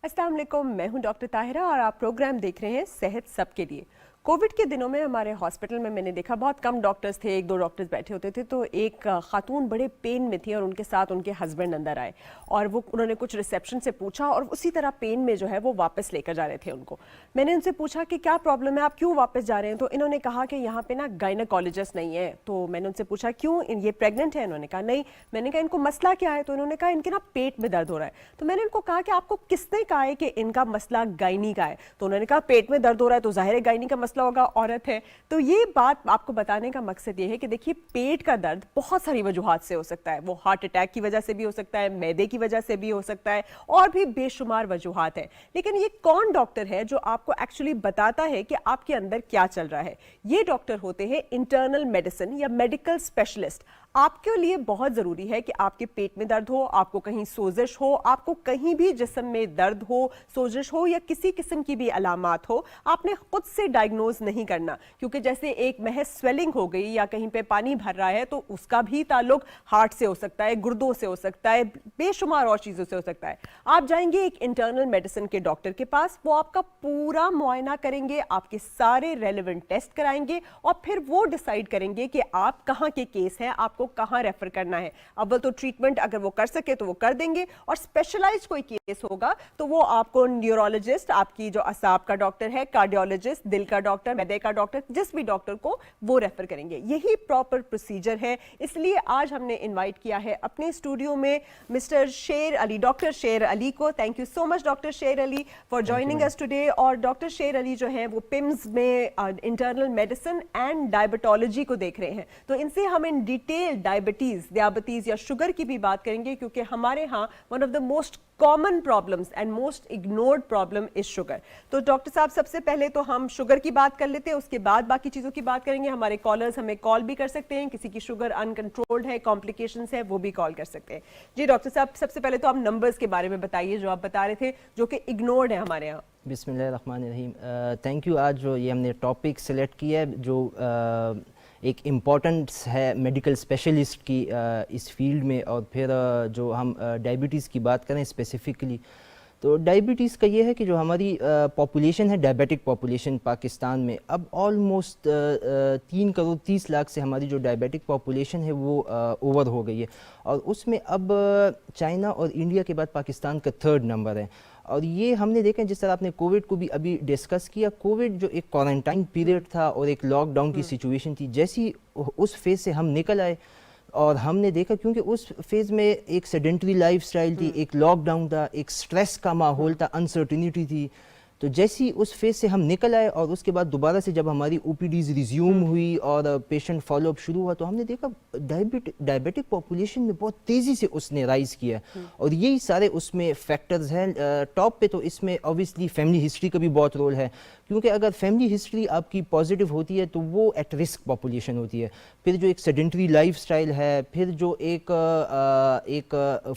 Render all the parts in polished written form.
अस्सलाम वालेकुम, मैं हूं डॉक्टर ताहिरा और आप प्रोग्राम देख रहे हैं सेहत सबके लिए। कोविड के दिनों में हमारे हॉस्पिटल में मैंने देखा बहुत कम डॉक्टर्स थे, एक दो डॉक्टर्स बैठे होते थे। तो एक खातून बड़े पेन में थी और उनके साथ उनके हस्बैंड अंदर आए और उन्होंने कुछ रिसेप्शन से पूछा और उसी तरह पेन में जो है वो वापस लेकर जा रहे थे उनको। मैंने उनसे पूछा कि क्या प्रॉब्लम है, आप क्यों वापस जा रहे हैं? तो इन्होंने कहा कि यहाँ पे ना गायनेकोलॉजिस्ट नहीं है। तो मैंने उनसे पूछा क्यों, ये प्रेग्नेंट है? इन्होंने कहा नहीं। मैंने कहा इनको मसला क्या है? तो इन्होंने कहा इनके ना पेट में दर्द हो रहा है। तो मैंने इनको कहा कि आपको किसने कहा है कि इनका मसला गायनी का है? तो उन्होंने कहा पेट में दर्द हो रहा है तो जाहिर है गायनी का मसला होगा, औरत है। तो ये बात आपको बताने का मकसद ये है कि देखिए पेट का दर्द बहुत सारी वजूहात से हो सकता है। वो हार्ट अटैक की वजह से भी हो सकता है, मैदे की वजह से भी हो सकता है और भी बेशुमार वजूहात है। लेकिन ये कौन डॉक्टर है जो आपको एक्चुअली बताता है कि आपके अंदर क्या चल रहा है? ये डॉक्टर होते हैं इंटरनल मेडिसिन या मेडिकल स्पेशलिस्ट। आपके लिए बहुत जरूरी है कि आपके पेट में दर्द हो, आपको कहीं सोजिश हो, आपको कहीं भी जिस्म में दर्द हो, सोजिश हो या किसी किस्म की भी अलामात हो, आपने खुद से डायग्नोज नहीं करना। क्योंकि जैसे एक महज स्वेलिंग हो गई या कहीं पे पानी भर रहा है तो उसका भी ताल्लुक हार्ट से हो सकता है, गुर्दों से हो सकता है, बेशुमार और चीजों से हो सकता है। आप जाएंगे एक इंटरनल मेडिसिन के डॉक्टर के पास, वो आपका पूरा मुआयना करेंगे, आपके सारे रेलेवेंट टेस्ट कराएंगे और फिर वो डिसाइड करेंगे कि आप कहाँ के केस हैं, आपको कहां रेफर करना है। अव्वल तो ट्रीटमेंट अगर वो कर सके तो वो कर देंगे और स्पेशलाइज्ड कोई केस होगा तो वो आपको न्यूरोलॉजिस्ट, आपकी जो असाब का डॉक्टर है, कार्डियोलॉजिस्ट, दिल का डॉक्टर, मैदे का डॉक्टर, जिस भी डॉक्टर को वो रेफर करेंगे। यही प्रॉपर प्रोसीजर है। इसलिए आज हमने इनवाइट किया है अपने स्टूडियो में मिस्टर शेर अली, डॉक्टर शेर अली को। Thank you so much doctor Sher Ali for joining us today. और डॉक्टर शेर अली जो है वो पिम्स में इंटरनल मेडिसिन एंड डायबिटोलॉजी को देख रहे हैं। तो इनसे हम इन डिटेल डायबिटीज या शुगर की भी बात करेंगे, क्योंकि हमारे यहाँ one of the most common problems and most ignored problem is sugar. तो डॉक्टर साहब सबसे पहले तो हम शुगर की बात कर लेते हैं, उसके बाद बाकी चीजों की बात करेंगे। हमारे कॉलर्स हमें कॉल भी कर सकते हैं, किसी की शुगर अनकंट्रोल्ड है, कॉम्प्लिकेशंस है, वो भी कॉल कर सकते हैं। जी डॉक्टर साहब, सबसे पहले तो आप नंबर्स के बारे में बताइए जो आप बता रहे थे, जो कि इग्नोर्ड है हमारे यहाँ। बिस्मिल्लाहिर्रहमानिर्रहीम। Thank you. आज जो ये हमने टॉपिक सेलेक्ट किया है जो एक इम्पॉर्टेंस है मेडिकल स्पेशलिस्ट की इस फील्ड में, और फिर जो हम डायबिटीज़ की बात करें स्पेसिफ़िकली, तो डायबिटीज़ का ये है कि जो हमारी पॉपुलेशन है, डायबिटिक पॉपुलेशन पाकिस्तान में अब ऑलमोस्ट 3 करोड़ 30 लाख से हमारी जो डायबिटिक पॉपुलेशन है वो ओवर हो गई है। और उसमें अब चाइना और इंडिया के बाद पाकिस्तान का 3rd नंबर है। और ये हमने देखा, जिस तरह आपने कोविड को भी अभी डिस्कस किया, कोविड जो एक क्वारंटाइन पीरियड था और एक लॉकडाउन की सिचुएशन थी, जैसी उस फेज़ से हम निकल आए और हमने देखा, क्योंकि उस फेज़ में एक सेडेंटरी लाइफस्टाइल थी, एक लॉकडाउन था, एक स्ट्रेस का माहौल था, अनसर्टिनिटी थी। तो जैसी उस फेज़ से हम निकल आए और उसके बाद दोबारा से जब हमारी ओपीडीज़ रिज्यूम हुई और पेशेंट फॉलोअप शुरू हुआ, तो हमने देखा डायबिटिक पॉपुलेशन में बहुत तेज़ी से उसने राइज़ किया। और यही सारे उसमें फैक्टर्स हैं। टॉप पे तो इसमें ऑब्वियसली फैमिली हिस्ट्री का भी बहुत रोल है, क्योंकि अगर फैमिली हिस्ट्री आपकी पॉजिटिव होती है तो वो एट रिस्क पॉपुलेशन होती है। फिर जो एक सेडेंटरी लाइफस्टाइल है, फिर जो एक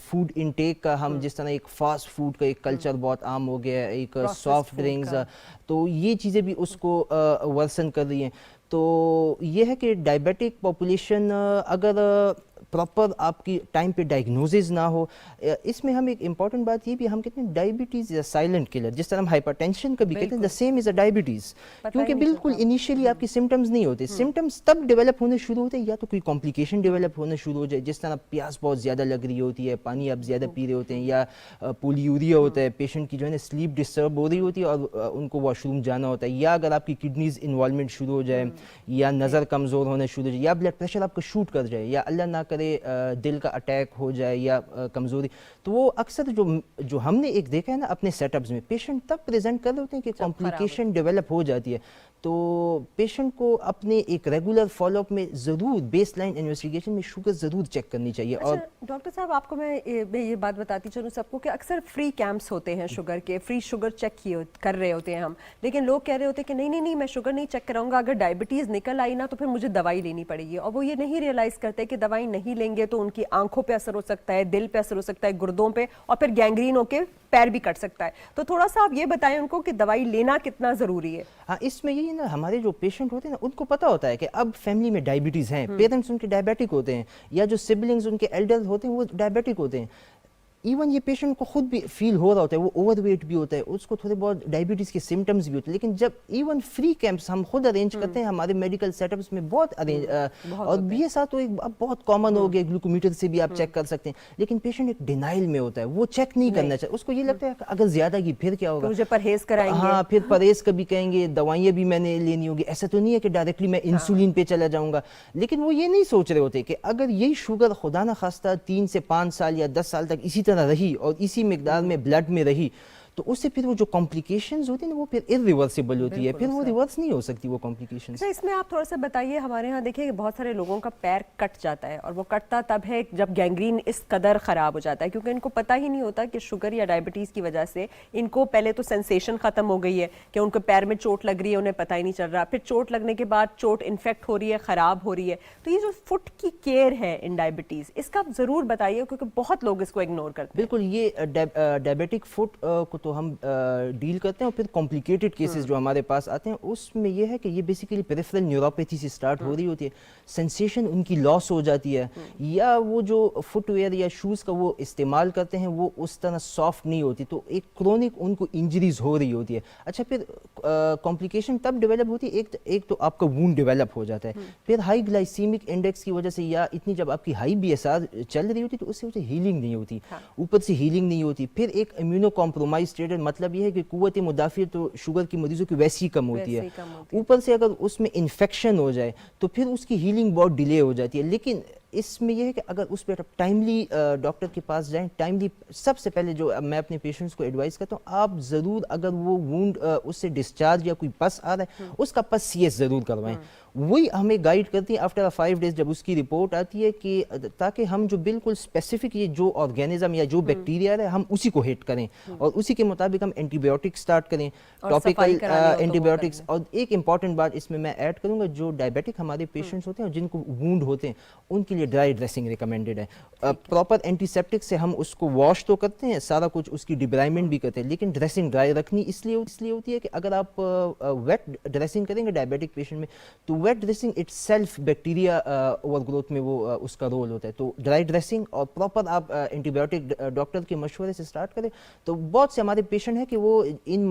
फूड इनटेक का, हम जिस तरह एक फास्ट फूड का एक कल्चर बहुत आम हो गया है, एक सॉफ्ट ड्रिंक्स, तो ये चीज़ें भी उसको वर्सन कर रही हैं। तो ये है कि डायबिटिक पॉपुलेशन अगर प्रॉपर आपकी टाइम पे डायग्नोसिस ना हो, इसमें हम एक इम्पॉर्टेंट बात ये भी हम कहते हैं डायबिटीज़ या साइलेंट किलर, जिस तरह हम हाइपरटेंशन का भी कहते हैं, the same is a diabetes. क्योंकि बिल्कुल इनिशियली आपकी सिम्टम्स नहीं होते, सिम्टम्स तब डेवलप होने शुरू होते हैं या तो कोई कॉम्प्लिकेशन डेवलप होने शुरू हो जाए, जिस तरह प्यास बहुत ज़्यादा लग रही होती है, पानी आप ज़्यादा पी रहे होते हैं, या पोलियूरिया होता है, पेशेंट की जो है ना स्लीप डिस्टर्ब हो रही होती है और उनको वॉशरूम जाना होता है, या अगर आपकी किडनीज इन्वॉल्वमेंट शुरू हो जाए, या नज़र कमज़ोर होना शुरू हो जाए, या ब्लड प्रेशर आपका शूट कर जाए, या अल्लाह ना करे दिल का अटैक हो जाए या कमज़ोरी। तो वो अक्सर जो हमने एक देखा है ना अपने सेटअप्स में, पेशेंट तब प्रेजेंट कर रहे होते हैं कि कॉम्प्लिकेशन डेवलप हो जाती है। तो पेशेंट को अपने एक रेगुलर फॉलोअप में ज़रूर बेसलाइन इन्वेस्टिगेशन में शुगर ज़रूर चेक करनी चाहिए। अच्छा, और डॉक्टर साहब आपको मैं ये बात बताती चलूँ सबको कि अक्सर फ्री कैंप्स होते हैं शुगर के, फ्री शुगर चेक कर रहे होते हैं हम, लेकिन लोग कह रहे होते हैं कि नहीं मैं शुगर नहीं चेक कराऊंगा, अगर डायबिटीज़ निकल आई ना तो फिर मुझे दवाई लेनी पड़ेगी। और वो ये नहीं रियलाइज़ करते कि दवाई नहीं लेंगे तो उनकी आंखों पर असर हो सकता है, दिल पे असर हो सकता है, गुर्दों पर, और फिर गैंग्रीन होकर पैर भी कट सकता है। तो थोड़ा सा आप ये बताएं उनको कि दवाई लेना कितना ज़रूरी है। हाँ, इसमें यही ना, हमारे जो पेशेंट होते हैं ना उनको पता होता है कि अब फैमिली में डायबिटीज़ हैं, पेरेंट्स उनके डायबिटिक होते हैं, या जो सिबलिंग्स उनके एल्डर होते हैं वो डायबिटिक होते हैं। ایون یہ پیشنٹ کو خود بھی فیل ہو رہا ہوتا ہے, وہ اوور ویٹ بھی ہوتا ہے, اس کو تھوڑے بہت ڈائبٹیز کے سمٹمز بھی ہوتے ہیں, لیکن جب ایون فری کیمپس ہم خود ارینج کرتے ہیں ہمارے میڈیکل سیٹ اپس میں بہت ارینج, اور BSR تو ایک اب بہت کامن ہو گیا, گلوکومیٹر سے بھی آپ چیک کر سکتے ہیں, لیکن پیشنٹ ایک ڈینائل میں ہوتا ہے, وہ چیک نہیں کرنا چاہتا, اس کو یہ لگتا ہے کہ اگر زیادہ کی پھر کیا ہوگا, مجھے پرہیز کرائیں گے, ہاں پھر پرہیز کبھی کہیں گے, دوائیاں بھی میں نے لینی ہوگی, ایسا تو نہیں ہے کہ ڈائریکٹلی میں انسولین پہ چلا جاؤں گا, لیکن وہ یہ نہیں سوچ رہے ہوتے کہ اگر یہی شوگر خدا نہ خواستہ 3 سے 5 سال یا 10 سال تک اسی طرح رہی اور اسی مقدار میں بلڈ میں رہی, تو اس سے پھر وہ جو کمپلیکیشنز ہوتی ہیں نا وہ پھر irreversible ہوتی ہے, پھر وہ ریورس نہیں ہو سکتی وہ کمپلیکیشنز. اس میں آپ تھوڑا سا بتائیے, ہمارے ہاں دیکھیں کہ بہت سارے لوگوں کا پیر کٹ جاتا ہے, اور وہ کٹتا تب ہے جب گینگرین اس قدر خراب ہو جاتا ہے, کیونکہ ان کو پتہ ہی نہیں ہوتا کہ شوگر یا ڈائبٹیز کی وجہ سے ان کو پہلے تو سینسیشن ختم ہو گئی ہے کہ ان کو پیر میں چوٹ لگ رہی ہے, انہیں پتہ ہی نہیں چل رہا, پھر چوٹ لگنے کے بعد چوٹ انفیکٹ ہو رہی ہے, خراب ہو رہی ہے. تو یہ جو فٹ کی کیئر ہے ان ڈائبٹیز, اس کا آپ ضرور بتائیے, کیونکہ بہت لوگ اس کو اگنور کرتے ہیں. بالکل, یہ ڈائبیٹک فٹ کو تو ہم ڈیل کرتے ہیں, اور پھر کمپلیکیٹڈ کیسز جو ہمارے پاس آتے ہیں اس میں یہ ہے کہ یہ بیسیکلی پیریفرل نیوروپیتھی سے سٹارٹ ہو رہی ہوتی ہے, سینسیشن ان کی لاس ہو جاتی ہے, یا وہ جو فٹ ویئر یا شوز کا وہ استعمال کرتے ہیں وہ اس طرح سافٹ نہیں ہوتی, تو ایک کرونک ان کو انجریز ہو رہی ہوتی ہے. اچھا, پھر کمپلیکیشن تب ڈیولپ ہوتی ہے, ایک تو آپ کا وونڈ ڈیولپ ہو جاتا ہے, پھر ہائی گلائسیمک انڈیکس کی وجہ سے یا اتنی جب آپ کی ہائی BSR چل رہی ہوتی تو اس سے ہیلنگ نہیں ہوتی, اوپر سے ہیلنگ نہیں ہوتی, پھر ایک امیونو کمپرومائز اسٹیٹس, مطلب یہ ہے کہ قوت مدافعت تو شوگر کی مریضوں کی ویسی کم ہوتی ہے, اوپر سے اگر اس میں انفیکشن ہو جائے تو پھر اس کی ہیلنگ بہت ڈیلے ہو جاتی ہے. لیکن اس میں یہ ہے کہ اگر اس پہ ٹائملی ڈاکٹر کے پاس جائیں, ٹائملی سب سے پہلے جو میں اپنے پیشنٹس کو ایڈوائز کرتا ہوں, آپ ضرور اگر وہ وونڈ اس سے ڈسچارج یا کوئی پس آ رہا ہے اس کا پس CS ضرور کروائیں. وہی ہمیں گائیڈ کرتی ہے آفٹر 5 days جب اس کی رپورٹ آتی ہے, کہ تاکہ ہم جو بالکل اسپیسیفک یہ جو آرگینزم یا جو بیکٹیریا ہے ہم اسی کو ہٹ کریں, اور اسی کے مطابق ہم اینٹی بایوٹک اسٹارٹ کریں, ٹاپیکل اینٹی بایوٹکس. اور ایک امپورٹنٹ بات اس میں ایڈ کروں گا, جو ڈائبیٹک ہمارے پیشنٹس ہوتے ہیں اور جن کو وونڈ ہوتے ہیں ان کے لیے ڈرائی ڈریسنگ ریکمینڈیڈ ہے. پراپر اینٹی سیپٹک سے ہم اس کو واش تو کرتے ہیں, سارا کچھ اس کی ڈیبرائمنٹ بھی کرتے ہیں, لیکن ڈریسنگ ڈرائی رکھنی اس لیے ہوتی ہے کہ اگر آپ ویٹ ڈریسنگ کریں گے ڈائبیٹک پیشنٹ میں تو wet dressing itself bacteria overgrowth میں وہ اس کا رول ہوتا ہے. تو ڈرائی ڈریسنگ اور پراپر آپ اینٹی بایوٹک ڈاکٹر کے مشورے سے اسٹارٹ کریں تو بہت سے ہمارے پیشنٹ ہیں کہ وہ ان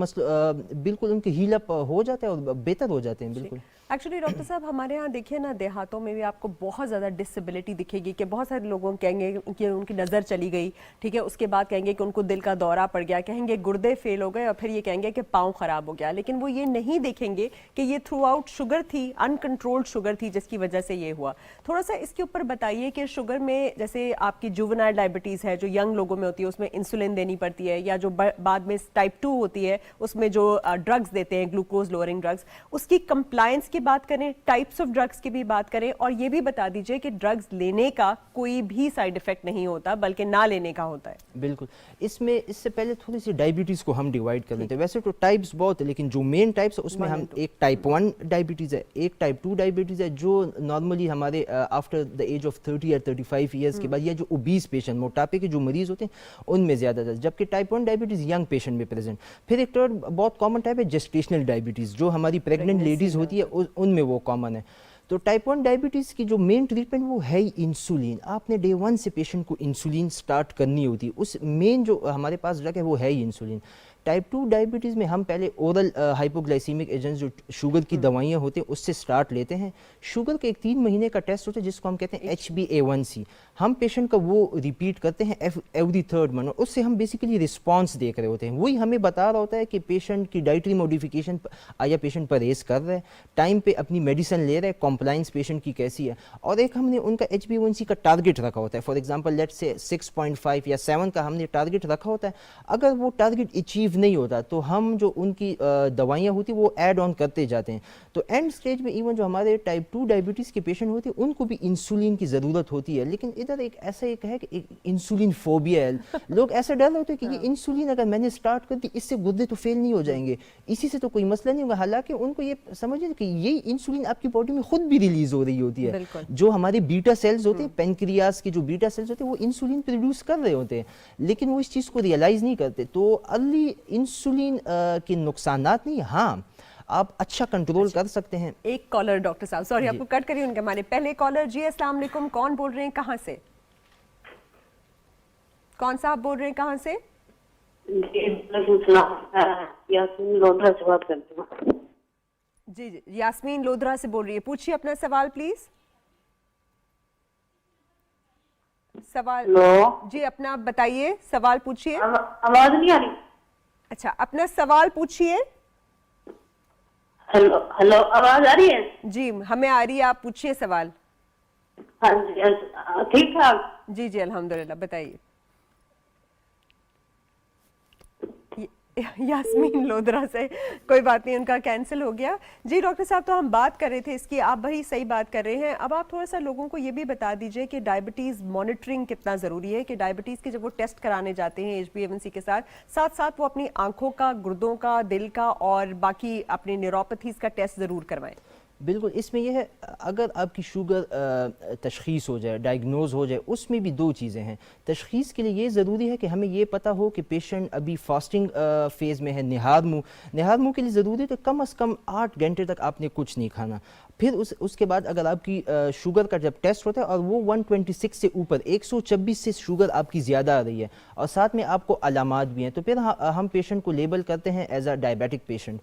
بالکل ان کے ہیل اپ ہو جاتے ہیں اور بہتر ہو جاتے ہیں. بالکل ایکچولی ڈاکٹر صاحب ہمارے ہاں دیکھیے نا, دیہاتوں میں بھی آپ کو بہت زیادہ ڈسیبلٹی دکھے گی, کہ بہت سارے لوگوں کہیں گے کہ ان کی نظر چلی گئی, ٹھیک ہے, اس کے بعد کہیں گے کہ ان کو دل کا دورہ پڑ گیا, کہیں گے گردے فیل ہو گئے, اور پھر یہ کہیں گے کہ پاؤں خراب ہو گیا. لیکن وہ یہ نہیں دیکھیں گے کہ یہ تھرو آؤٹ شوگر تھی, ان کنٹرولڈ شوگر تھی, جس کی وجہ سے یہ ہوا. تھوڑا سا اس کے اوپر بتائیے کہ شوگر میں جیسے آپ کی جوونائل ڈائبٹیز ہے جو ینگ لوگوں میں ہوتی ہے, اس میں انسولین دینی پڑتی ہے, یا جو بعد میں ٹائپ 2 ہوتی ہے اس میں جو ڈرگز دیتے ہیں گلوکوز لوئرنگ ڈرگز, اس کی کمپلائنس کی بات کریں, ٹائپس آف ڈرگز کی بھی بات کریں, اور یہ بھی بتا دیجئے کہ ڈرگز لینے کا کوئی بھی سائیڈ افیکٹ نہیں ہوتا بلکہ نہ لینے کا ہوتا ہے. بالکل, اس میں اس سے پہلے تھوڑی سی ڈائبٹیز کو ہم ڈیوائڈ کر لیتے ہیں. ویسے تو ٹائپس بہت ہے, لیکن جو مین ٹائپس ہے اس میں ہم ایک ٹائپ 1 ڈائبٹیز ہے, ایک ٹائپ 2 ڈائبٹیز ہے, جو نارملی ہمارے آفٹر دا ایج آف 30 یا 35 ایئرس کے بعد, یا جو اوبیز پیشنٹ موٹاپے کے جو مریض ہوتے ہیں ان میں زیادہ تر, جبکہ ٹائپ 1 ڈائبٹیز ینگ پیشنٹ میں پریزنٹ. پھر ایک تھرڈ بہت کامن ٹائپ ہے جسٹیشنل ڈائبٹیز, جو ہماری پریگننٹ لیڈیز ہوتی ہے ان میں وہ کامن ہے. تو ٹائپ 1 ڈائبٹیز کی جو مین ٹریٹمنٹ وہ ہے انسولین. آپ نے ڈے 1 سے پیشنٹ کو انسولین سٹارٹ کرنی ہوتی ہے, اس مین جو ہمارے پاس ڈرگ ہے وہ ہے ہی انسولین. ٹائپ 2 ڈائبٹیز میں ہم پہلے اورل ہائپوگلائسیمک ایجنٹس جو شوگر کی دوائیاں ہوتے ہیں اس سے سٹارٹ لیتے ہیں. شوگر کا ایک 3 مہینے کا ٹیسٹ ہوتا ہے جس کو ہم کہتے ہیں HbA1c. ہم پیشنٹ کا وہ ریپیٹ کرتے ہیں ایوری 3rd منتھ, اس سے ہم بیسیکلی رسپانس دیکھ رہے ہوتے ہیں. وہی ہمیں بتا رہا ہوتا ہے کہ پیشنٹ کی ڈائٹری موڈیفیکیشن آیا پیشنٹ پرہیز کر رہا ہے, ٹائم پہ اپنی میڈیسن لے رہا ہے, کمپلائنس پیشنٹ کی کیسی ہے, اور ایک ہم نے ان کا HbA1c کا ٹارگٹ رکھا ہوتا ہے. فار ایگزامپل لیٹ سے 6.5 یا 7 کا ہم نے ٹارگٹ رکھا ہوتا ہے. اگر وہ ٹارگٹ اچیو نہیں ہوتا تو ہم جو ان کی دوائیاں ہوتی وہ ایڈ آن کرتے جاتے ہیں. تو اینڈ سٹیج میں ایون جو ہمارے ٹائپ 2 ڈائبٹیز کے پیشنٹ ہوتے ہیں ان کو بھی انسولین کی ضرورت ہوتی ہے. لیکن ادھر ایک ایسا ایک ہے کہ انسولین فوبیا ہے, لوگ ایسا ڈر ہوتے ہیں کہ یہ انسولین اگر میں نے سٹارٹ کر دی اس سے گردے تو فیل نہیں ہو جائیں گے, اسی سے تو کوئی مسئلہ نہیں ہوگا. حالانکہ ان کو یہ سمجھیں کہ یہ انسولین آپ کی باڈی میں خود بھی ریلیز ہو رہی ہوتی ہے. جو ہمارے بیٹا سیلز ہوتے ہیں, پینکریاس کے جو بیٹا سیلز ہوتے ہیں وہ انسولین پروڈیوس کر رہے ہوتے ہیں, لیکن وہ اس چیز کو ریئلائز نہیں کرتے. تو ارلی انسولین کے نقصانات نہیں, ہاں آپ اچھا کنٹرول کر سکتے ہیں. ایک کالر ڈاکٹر صاحب, سوری آپ کو کٹ کری ان کے معنی. پہلے کالر, جی السلام علیکم, کون بول رہے ہیں, کہاں سے؟ कौन सा आप बोल रहे हैं, कहाँ से? यास्मीन लोधरा से बात करती हूँ। जी जी, यास्मीन लोधरा से बोल रही है, पूछिए अपना सवाल प्लीज। सवाल हेलो, जी, अपना बताइए, सवाल पूछिए। आवाज नहीं आ रही? अच्छा, अपना सवाल पूछिए। हेलो हेलो, आवाज आ रही है? जी, हमें आ रही है, आप पूछिए सवाल। हाँ जी, ठीक ठाक। जी जी, अल्हम्दुलिल्लाह, बताइए। यास्मीन लोधरा से, कोई बात नहीं, उनका कैंसिल हो गया। जी डॉक्टर साहब, तो हम बात कर रहे थे इसकी, आप वही सही बात कर रहे हैं। अब आप थोड़ा सा लोगों को ये भी बता दीजिए कि डायबिटीज़ मॉनिटरिंग कितना ज़रूरी है, कि डायबिटीज़ के जब वो टेस्ट कराने जाते हैं HbA1c के साथ साथ वो अपनी आंखों का, गुर्दों का, दिल का और बाकी अपनी न्यूरोपैथीज़ का टेस्ट ज़रूर करवाएं। बिल्कुल, इसमें यह है, अगर आपकी शुगर तशख़ीस हो जाए, डायग्नोज़ हो जाए, उसमें भी दो चीज़ें हैं। तशख़ीस के लिए ये ज़रूरी है कि हमें ये पता हो कि पेशेंट अभी फास्टिंग फ़ेज़ में है, निहार मुँह के लिए ज़रूरी है तो कम से कम 8 घंटे तक आपने कुछ नहीं खाना। फिर उसके बाद अगर आपकी शुगर का जब टेस्ट होता है और वो 126 से ऊपर, 126 से शुगर आपकी ज़्यादा आ रही है और साथ में आपको अलामात भी हैं, तो फिर हम पेशेंट को लेबल करते हैं एज अ डायबिटिक पेशेंट।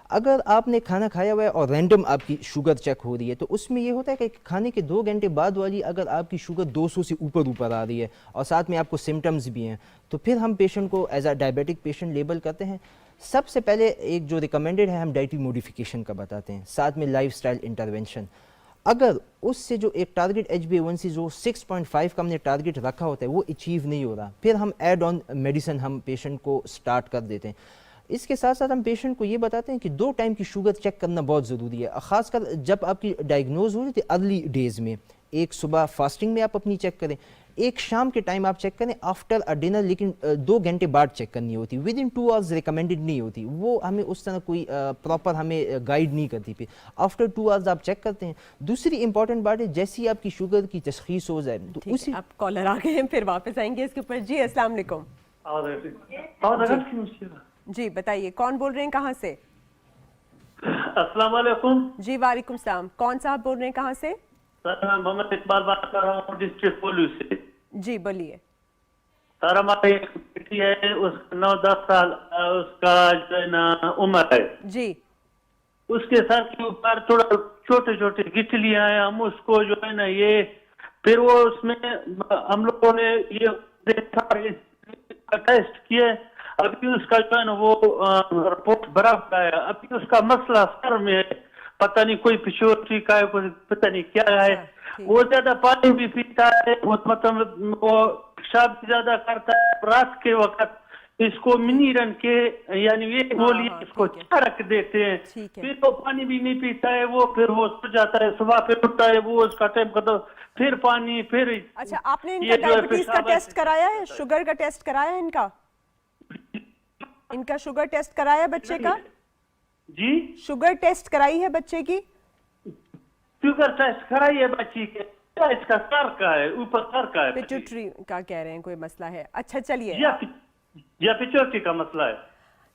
अगर आपने खाना खाया हुआ है और रैंडम आपकी शुगर चेक हो रही है, तो उसमें ये होता है कि खाने के 2 घंटे बाद वाली अगर आपकी शुगर 200 से ऊपर आ रही है और साथ में आपको सिम्टम्स भी हैं, तो फिर हम पेशेंट को as a diabetic patient label करते हैं। सबसे पहले एक जो रिकमेंडेड है, हम डाइटरी मॉडिफिकेशन का बताते हैं, साथ में लाइफस्टाइल इंटरवेंशन। अगर उससे जो एक टारगेट HbA1c जो 6.5 का हमने टारगेट रखा होता है वो अचीव नहीं हो रहा, फिर हम एड ऑन मेडिसिन हम पेशेंट को स्टार्ट कर देते हैं। इसके साथ साथ हम पेशेंट को ये बताते हैं कि 2 टाइम की शुगर चेक करना बहुत ज़रूरी है, ख़ासकर जब आपकी डायग्नोज हो रही थी अर्ली डेज़ में। एक सुबह फास्टिंग में आप अपनी चेक करें, एक शाम के टाइम आप चेक करें आफ्टर अ डिनर, लेकिन 2 घंटे बाद चेक करनी होती, विद इन 2 आवर्स रिकमेंडेड नहीं होती, वो हमें उस तरह कोई प्रॉपर हमें गाइड नहीं करती। फिर आफ्टर 2 आवर्स आप चेक करते हैं। दूसरी इंपॉर्टेंट बात है, जैसी आपकी शुगर की तशख़ीस हो जाए तो उसी आप कॉलर आ गए हैं, फिर वापस आएंगे इसके ऊपर। जी अस्सलाम वालेकुम। जी बताइए, कौन बोल रहे हैं, कहाँ से? अस्सलाम वालेकुम। जी वालेकुम सलाम, कौन सा आप बोल रहे हैं, कहाँ से? सर मैं मोहम्मद इकबाल बात कर रहा हूँ, डिस्ट्रिक्ट पोलू से। जी बोलिए। सर हमारी एक बेटी है, उसका 9-10 साल उसका जो है ना उम्र है जी। उसके सर के ऊपर थोड़ा छोटे छोटे गिठलियां हैं, हम उसको जो है ना ये फिर वो उसमें हम लोगों ने ये देखा, टेस्ट किए, अभी उसका जो है ना वो रिपोर्ट भरा हुआ है। अभी उसका मसला सर में है, पता नहीं कोई पिछोरी का है, कोई पता नहीं क्या है। वो ज्यादा पानी भी पीता है, वो मतलब वो पेशाब भी ज्यादा करता है। रात के वक्त इसको मिनी रन के यानी ये गोली इसको रख देते हैं, फिर तो पानी भी नहीं पीता है वो, फिर वो सो जाता है, सुबह फिर उठता है, वो उसका टाइम खत्म, फिर पानी, फिर। अच्छा, आपने इनका डायबिटीज का टेस्ट कराया है, शुगर का टेस्ट कराया है इनका शुगर टेस्ट कराया है बच्चे का? जी, शुगर टेस्ट कराई है बच्चे की? शुगर टेस्ट कराई है बच्ची के, इसका सर का है, ऊपर सर का है, पिट्यूटरी का कह रहे हैं कोई मसला है। अच्छा चलिए, या पिट्यूटरी का मसला है।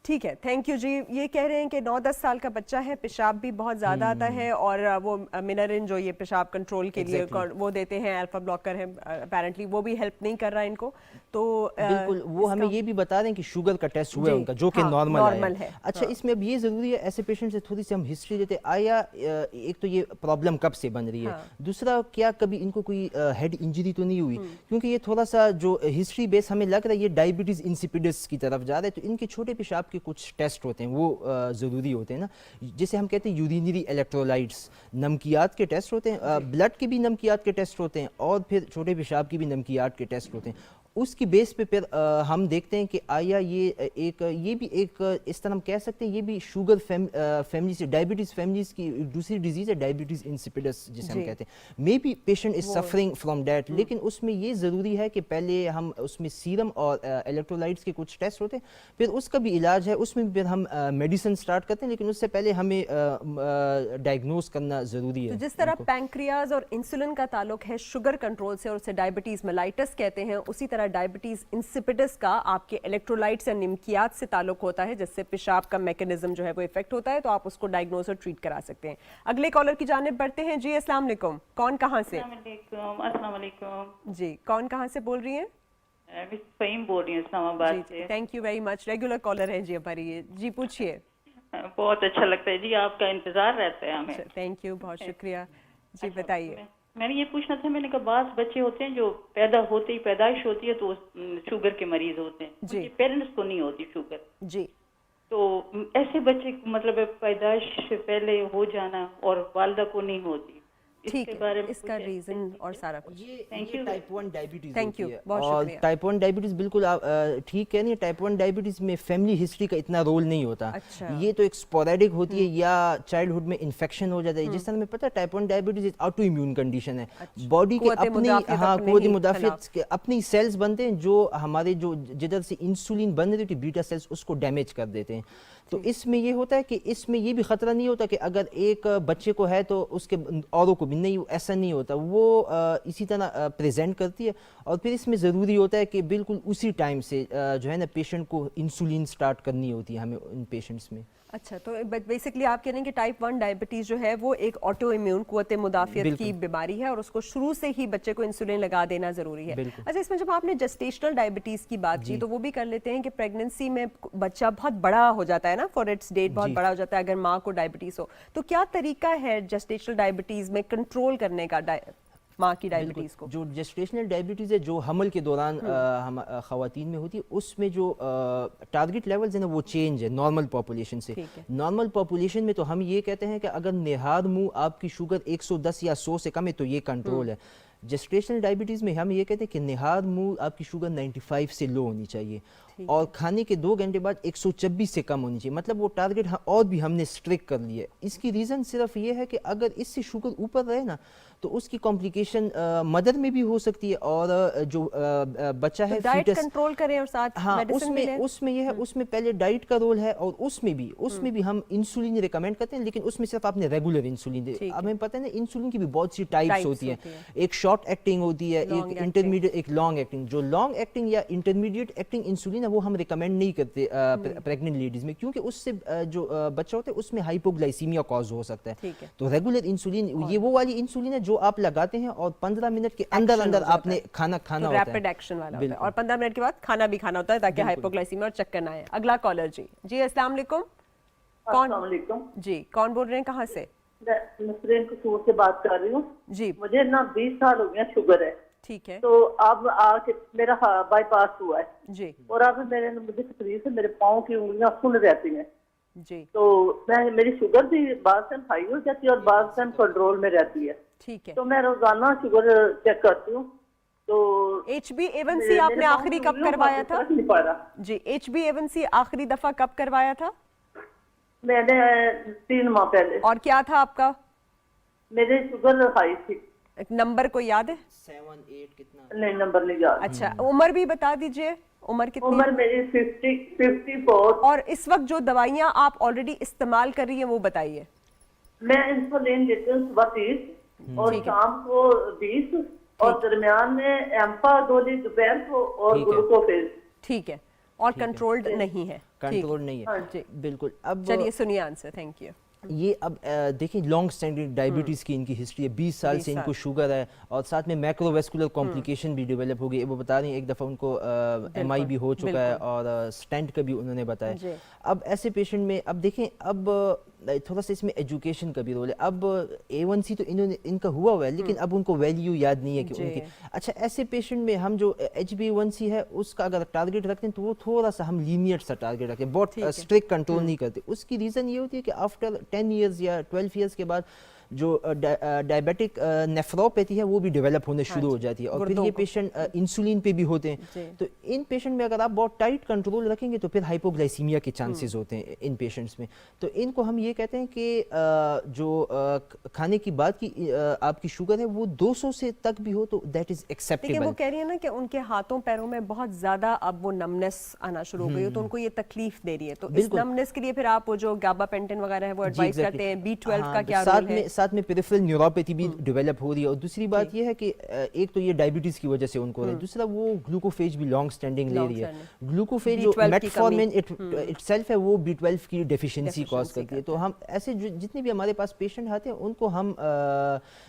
ठीक है, थैंक यू जी। ये कह रहे हैं कि 9-10 साल का बच्चा है, पेशाब भी बहुत ज़्यादा आता है और वो मिनरिन जो ये पेशाब कंट्रोल के लिए वो देते हैं, अल्फा ब्लॉकर है अपेरेंटली, वो भी हेल्प नहीं कर रहा है इनको। तो बिल्कुल वो हमें ये भी बता रहे हैं कि शुगर का टेस्ट हुआ है उनका, जो कि नॉर्मल है। अच्छा, इसमें अब ये ज़रूरी है ऐसे पेशेंट से थोड़ी सी हम हिस्ट्री लेते, आया एक तो ये प्रॉब्लम कब से बन रही है, दूसरा क्या कभी इनको कोई हेड इंजरी तो नहीं हुई, क्योंकि ये थोड़ा सा जो हिस्ट्री बेस हमें लग रहा है ये डायबिटीज़ इंसिपिडस की तरफ जा रहा है, तो इनके छोटे पेशाब के कुछ टेस्ट होते हैं वो ज़रूरी होते हैं ना, जिसे हम कहते हैं यूरिनरी इलेक्ट्रोलाइट्स, नमकियात के टेस्ट होते हैं, ब्लड के भी नमकियात के टेस्ट होते हैं और फिर छोटे पेशाब की भी नमकियात के टेस्ट होते हैं। उसकी बेस पे फिर हम देखते हैं कि आया ये भी एक इस तरह हम कह सकते हैं ये भी शुगर फैमिली से, डायबिटीज़ फैमिलीज की दूसरी डिजीज़ है, डायबिटीज़ इंसिपिडस जिसे हम कहते हैं। May be patient is suffering from that, लेकिन उसमें ये ज़रूरी है कि पहले हम उसमें सीरम और इलेक्ट्रोलाइट्स के कुछ टेस्ट होते हैं, फिर उसका भी इलाज है, उसमें फिर हम मेडिसिन स्टार्ट करते हैं, लेकिन उससे पहले हमें डायग्नोज करना ज़रूरी है। तो जिस तरह पैंक्रियाज और इंसुलिन का ताल्लुक है शुगर कंट्रोल से और उसे डायबिटीज़ मेलाइटस कहते हैं, उसी तरह डायबिटीज इंसिपिडस का आपके इलेक्ट्रोलाइट्स या निम्कियात से ताल्लुक होता है, जिससे पेशाब का मैकेनिज्म जो है वो इफेक्ट होता है, तो आप उसको डायग्नोज और ट्रीट करा सकते हैं। अगले कॉलर की जानिब बढ़ते हैं। जी अस्सलाम वालेकुम, कौन कहां से? अस्सलाम वालेकुम। जी, कौन कहां से बोल रही हैं? मैं फहीम बोल रही हूँ इस्लामाबाद जी से। Thank you very much, regular caller हैं जी हमारी ये। जी पूछिए। बहुत अच्छा लगता है जी, आपका इंतजार रहता है हमें। थैंक यू, बहुत शुक्रिया जी। अच्छा, बताइए। मैंने ये पूछना था, मैंने कहा बास बच्चे होते हैं जो पैदा होते ही पैदाइश होती है तो शुगर के मरीज होते हैं, जी। उनके पेरेंट्स को नहीं होती शुगर, जी तो ऐसे बच्चे मतलब पैदाइश से पहले हो जाना और वालदा को नहीं होती, ठीक इसके बारे है, में इसका कुछ रीजन और सारा कुछ। Thank you. Type 1 diabetes Thank you, बहुत और शुक्रिया। टाइप 1 डायबिटीज बिल्कुल आप ठीक कह रही हैं। टाइप 1 डायबिटीज में फैमिली हिस्ट्री का इतना रोल नहीं होता। अच्छा। ये तो एक स्पोरेडिक होती है या चाइल्डहुड में इन्फेक्शन हो जाता है। जिस तरह में पता है टाइप 1 डायबिटीज एक ऑटो इम्यून कंडीशन है। बॉडी के कुव्वत अपनी मुदाफ़ियत हाँ अपने कुव्वत ही मुदाफ़ियत के अपनी सेल्स बनते हैं जो हमारे जो जिधर से इंसुलिन बन रही होती है बीटा सेल्स उसको डैमेज कर देते हैं। तो इसमें ये होता है कि इसमें ये भी खतरा नहीं होता कि अगर एक बच्चे को है तो उसके औरों को भी नहीं, ऐसा नहीं होता। वो इसी तरह प्रेजेंट करती है और फिर इसमें ज़रूरी होता है कि बिल्कुल उसी टाइम से जो है ना पेशेंट को इंसुलिन स्टार्ट करनी होती है हमें उन पेशेंट्स में। अच्छा, तो बेसिकली आप कह रहे हैं कि टाइप 1 डायबिटीज जो है वो एक ऑटो इम्यून कुव्वत मुदाफ़ियत की बीमारी है और उसको शुरू से ही बच्चे को इंसुलिन लगा देना जरूरी है। अच्छा, इसमें जब आपने जेस्टेशनल डायबिटीज की बात की तो वो भी कर लेते हैं कि प्रेगनेंसी में बच्चा बहुत बड़ा हो जाता है ना, फॉर इट्स डेट बहुत बड़ा हो जाता है अगर माँ को डायबिटीज हो, तो क्या तरीका है जेस्टेशनल डायबिटीज में कंट्रोल करने का माँ की डायबिटीज को? जो जेस्टेशनल डायबिटीज़ है जो हमल के दौरान हम ख़वातीन में होती है उसमें जो टारगेट लेवल्स है ना वो चेंज है नॉर्मल पॉपुलेशन से। नॉर्मल पॉपुलेशन में तो हम ये कहते हैं कि अगर निहार मुँह आपकी शुगर 110 या 100 से कम है तो ये कंट्रोल है। जेस्टेशनल डायबिटीज़ में हम ये कहते हैं कि निहार मुँह आपकी शुगर 95 से लो होनी चाहिए और खाने के 2 घंटे बाद 126 से कम होनी चाहिए। मतलब वो टारगेट और भी हमने स्ट्रिक्ट कर लिया है। इसकी रीज़न सिर्फ ये है कि अगर इससे शुगर ऊपर रहे ना तो उसकी कॉम्प्लिकेशन मदर में भी हो सकती है और जो बच्चा है डाइट फीटस कंट्रोल करें और साथ हाँ मेडिसिन भी लें। उसमें ये है उसमें पहले डाइट का रोल है और उसमें भी हम इंसुलिन रिकमेंड करते हैं, लेकिन उसमें सिर्फ आपने रेगुलर इंसुलिन दे। हमें पता है ना इंसुलिन की भी बहुत सी टाइप्स होती हैं। एक शॉर्ट एक्टिंग होती है, एक इंटरमीडिएट, एक लॉन्ग एक्टिंग। जो लॉन्ग एक्टिंग या इंटरमीडिएट एक्टिंग इंसुलिन है वो हम रिकमेंड नहीं करते प्रेग्नेंट लेडीज में, क्योंकि उससे जो बच्चा होता है उसमें हाइपोग्लाइसीमिया कॉज हो सकता है। तो रेगुलर इंसुलिन ये वो वाली इंसुलिन है जो आप लगाते हैं और 15 मिनट के अंदर अंदर आपने खाना होता है, रैपिड एक्शन वाला होता है और 15 मिनट के बाद खाना भी खाना होता है ताकि हाइपोग्लाइसीमिया और चक्कर ना आए। अगला कॉलर जी अस्सलाम वालेकुम। कौन जी कौन बोल रहे हैं, कहाँ से? नसरीन कसूर से बात कर रही हूँ जी। मुझे ना 20 साल हो गया शुगर है। ठीक है। तो अब आके मेरा बाईपास हुआ है जी। और अब मुझे तकलीफ है, मेरे पाँव की उंगलियां सुन रहती हैं जी। तो मेरी शुगर भी बाद टाइम हाई हो जाती है और बाद टाइम कंट्रोल में रहती है। ठीक है। तो मैं रोजाना शुगर चेक करती हूँ। तो HbA1c आपने आखिरी कब करवाया था? नहीं पा रहा जी, HbA1c आखिरी दफा कब करवाया था? मैंने 3 माह पहले। और क्या था आपका? मेरी शुगर हाई थी। नंबर को याद है? 7, 8 कितना? नहीं नंबर नहीं याद। अच्छा, उम्र भी बता दीजिए, उम्र कितनी? उम्र मेरी 54। और इस वक्त जो दवाइयाँ आप ऑलरेडी इस्तेमाल कर रही हैं वो बताइए। मैं इंसुलिन लेती हूँ सुबह 30 और शाम को 20 और दरमियान में एम्पा गोली दोपहर को और ग्लूकोफेज। ठीक है। और कंट्रोल्ड नहीं है? कंट्रोल नहीं है बिल्कुल। अब चलिए सुनिए आंसर। Thank you. ये अब देखिए लॉन्ग स्टैंडिंग डायबिटीज़ की इनकी हिस्ट्री है, 20 साल से इनको शुगर है और साथ में मैक्रोवेस्कुलर कॉम्प्लिकेशन भी डेवलप हो गई। वो बता रही हैं एक दफ़ा उनको MI भी हो चुका है और स्टेंट का भी उन्होंने बताया। अब ऐसे पेशेंट में अब देखें अब थोड़ा सा इसमें एजुकेशन का भी रोल है। अब A1C तो इनका हुआ है लेकिन अब उनको वैल्यू याद नहीं है कि उनकी। अच्छा, ऐसे पेशेंट में हम जो HbA1c है उसका अगर टारगेट रखते हैं तो वो थोड़ा सा हम लीनियर सा टारगेट रखते हैं, बहुत स्ट्रिक्ट कंट्रोल नहीं करते। उसकी रीज़न ये होती है कि आफ्टर 10 ईयर्स या 12 ईयर्स के बाद जो डायबिटिक नेफ्रोपैथी है वो भी डेवलप होने शुरू हो जाती है और फिर ये पेशेंट इंसुलिन पे भी होते हैं। तो इन पेशेंट में अगर आप बहुत टाइट कंट्रोल रखेंगे तो फिर हाइपोग्लाइसीमिया के चांसेस होते हैं इन पेशेंट्स में। तो इनको हम ये कहते हैं कि जो खाने की बात की आपकी शुगर है वो 200 से तक भी हो तो दैट इज एक्सेप्टेबल। लेकिन वो कह रही है ना कि उनके हाथों पैरों में बहुत ज्यादा अब वो नमनेस आना शुरू हो गई है तो उनको ये तकलीफ दे रही है। तो इस नमनेस के लिए फिर आप वो जो गाबापेंटिन वगैरह है वो एडवाइस करते हैं। B12 का क्या रोल है? ساتھ میں پیریفرل نیوروپیتھی بھی ڈیولپ ہو رہی ہے. اور دوسری بات یہ ہے کہ ایک تو یہ ڈائبٹیز کی وجہ سے ان کو ہو رہا ہے, دوسرا وہ گلوکوفیج بھی لانگ اسٹینڈنگ لے رہی ہے. گلوکوفیج جو میٹفورمن اٹ سیلف ہے وہ B12 کی ڈیفیشنسی کاز کرتی ہے. تو ہم ایسے جتنے بھی ہمارے پاس پیشنٹ آتے ہیں ان کو ہم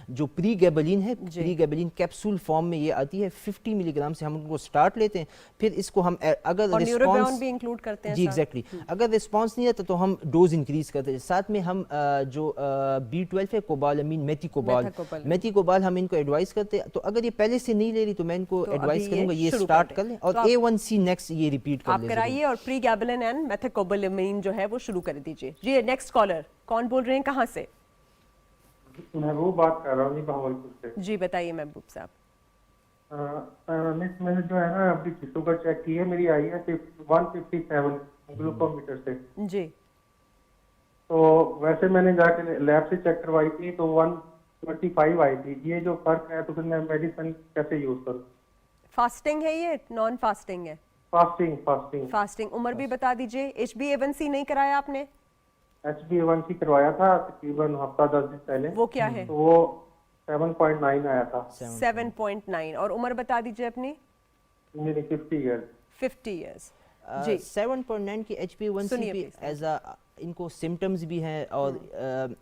جو پری گیبلین ہے, پری گیبلین کیپسول فارم میں یہ آتی ہے 50 ملی گرام سے ہم ان کو سٹارٹ لیتے ہیں. پھر اس کو ہم اگر نیوروبیون بھی انکلوڈ کرتے ہیں. جی ایگزیکٹلی, اگر رسپانس نہیں آتا تو ہم ڈوز انکریز کرتے ہیں. ساتھ میں ہم جو B12 ہے کوبالامین میتھی کوبال ہم ان کو ایڈوائز کرتے ہیں. تو اگر یہ پہلے سے نہیں لے رہی تو میں ان کو ایڈوائز کروں گا یہ سٹارٹ کر لیں اور A1C نیکسٹ یہ ریپیٹ کر لیں. آپ کرائیے اور پری گیبلین اینڈ میتھیکوبالامین جو ہے وہ شروع کر دیجیے. جی نیکسٹ کالر کون بول رہے ہیں, کہاں سے؟ محبوب بات کر رہا ہوں بہاولپور سے. جی بتائیے محبوب صاحب. میں نے جو ہے نا ابھی شوگر چیک کی ہے, میری آئی ہے 157 گلوکومیٹر سے. جی تو ویسے میں نے جا کے لیب سے چیک کروائی تھی تو 125 آئی تھی. یہ جو فرق ہے تو پھر میں میڈیسن کیسے یوز کروں؟ فاسٹنگ ہے یہ نان فاسٹنگ ہے؟ فاسٹنگ. عمر بھی بتا دیجیے. HbA1c نہیں کرایا آپ نے؟ HbA1c کروایا تھا تقریباً ہفتہ 10 دن پہلے. وہ کیا ہے؟ تو وہ 7.9 آیا تھا. 7.9. اور عمر بتا دیجیے اپنی؟ میری 50 ایئرس. جی 7.9 کی HbA1c بھی ایز ان کو سمٹمز بھی ہیں. اور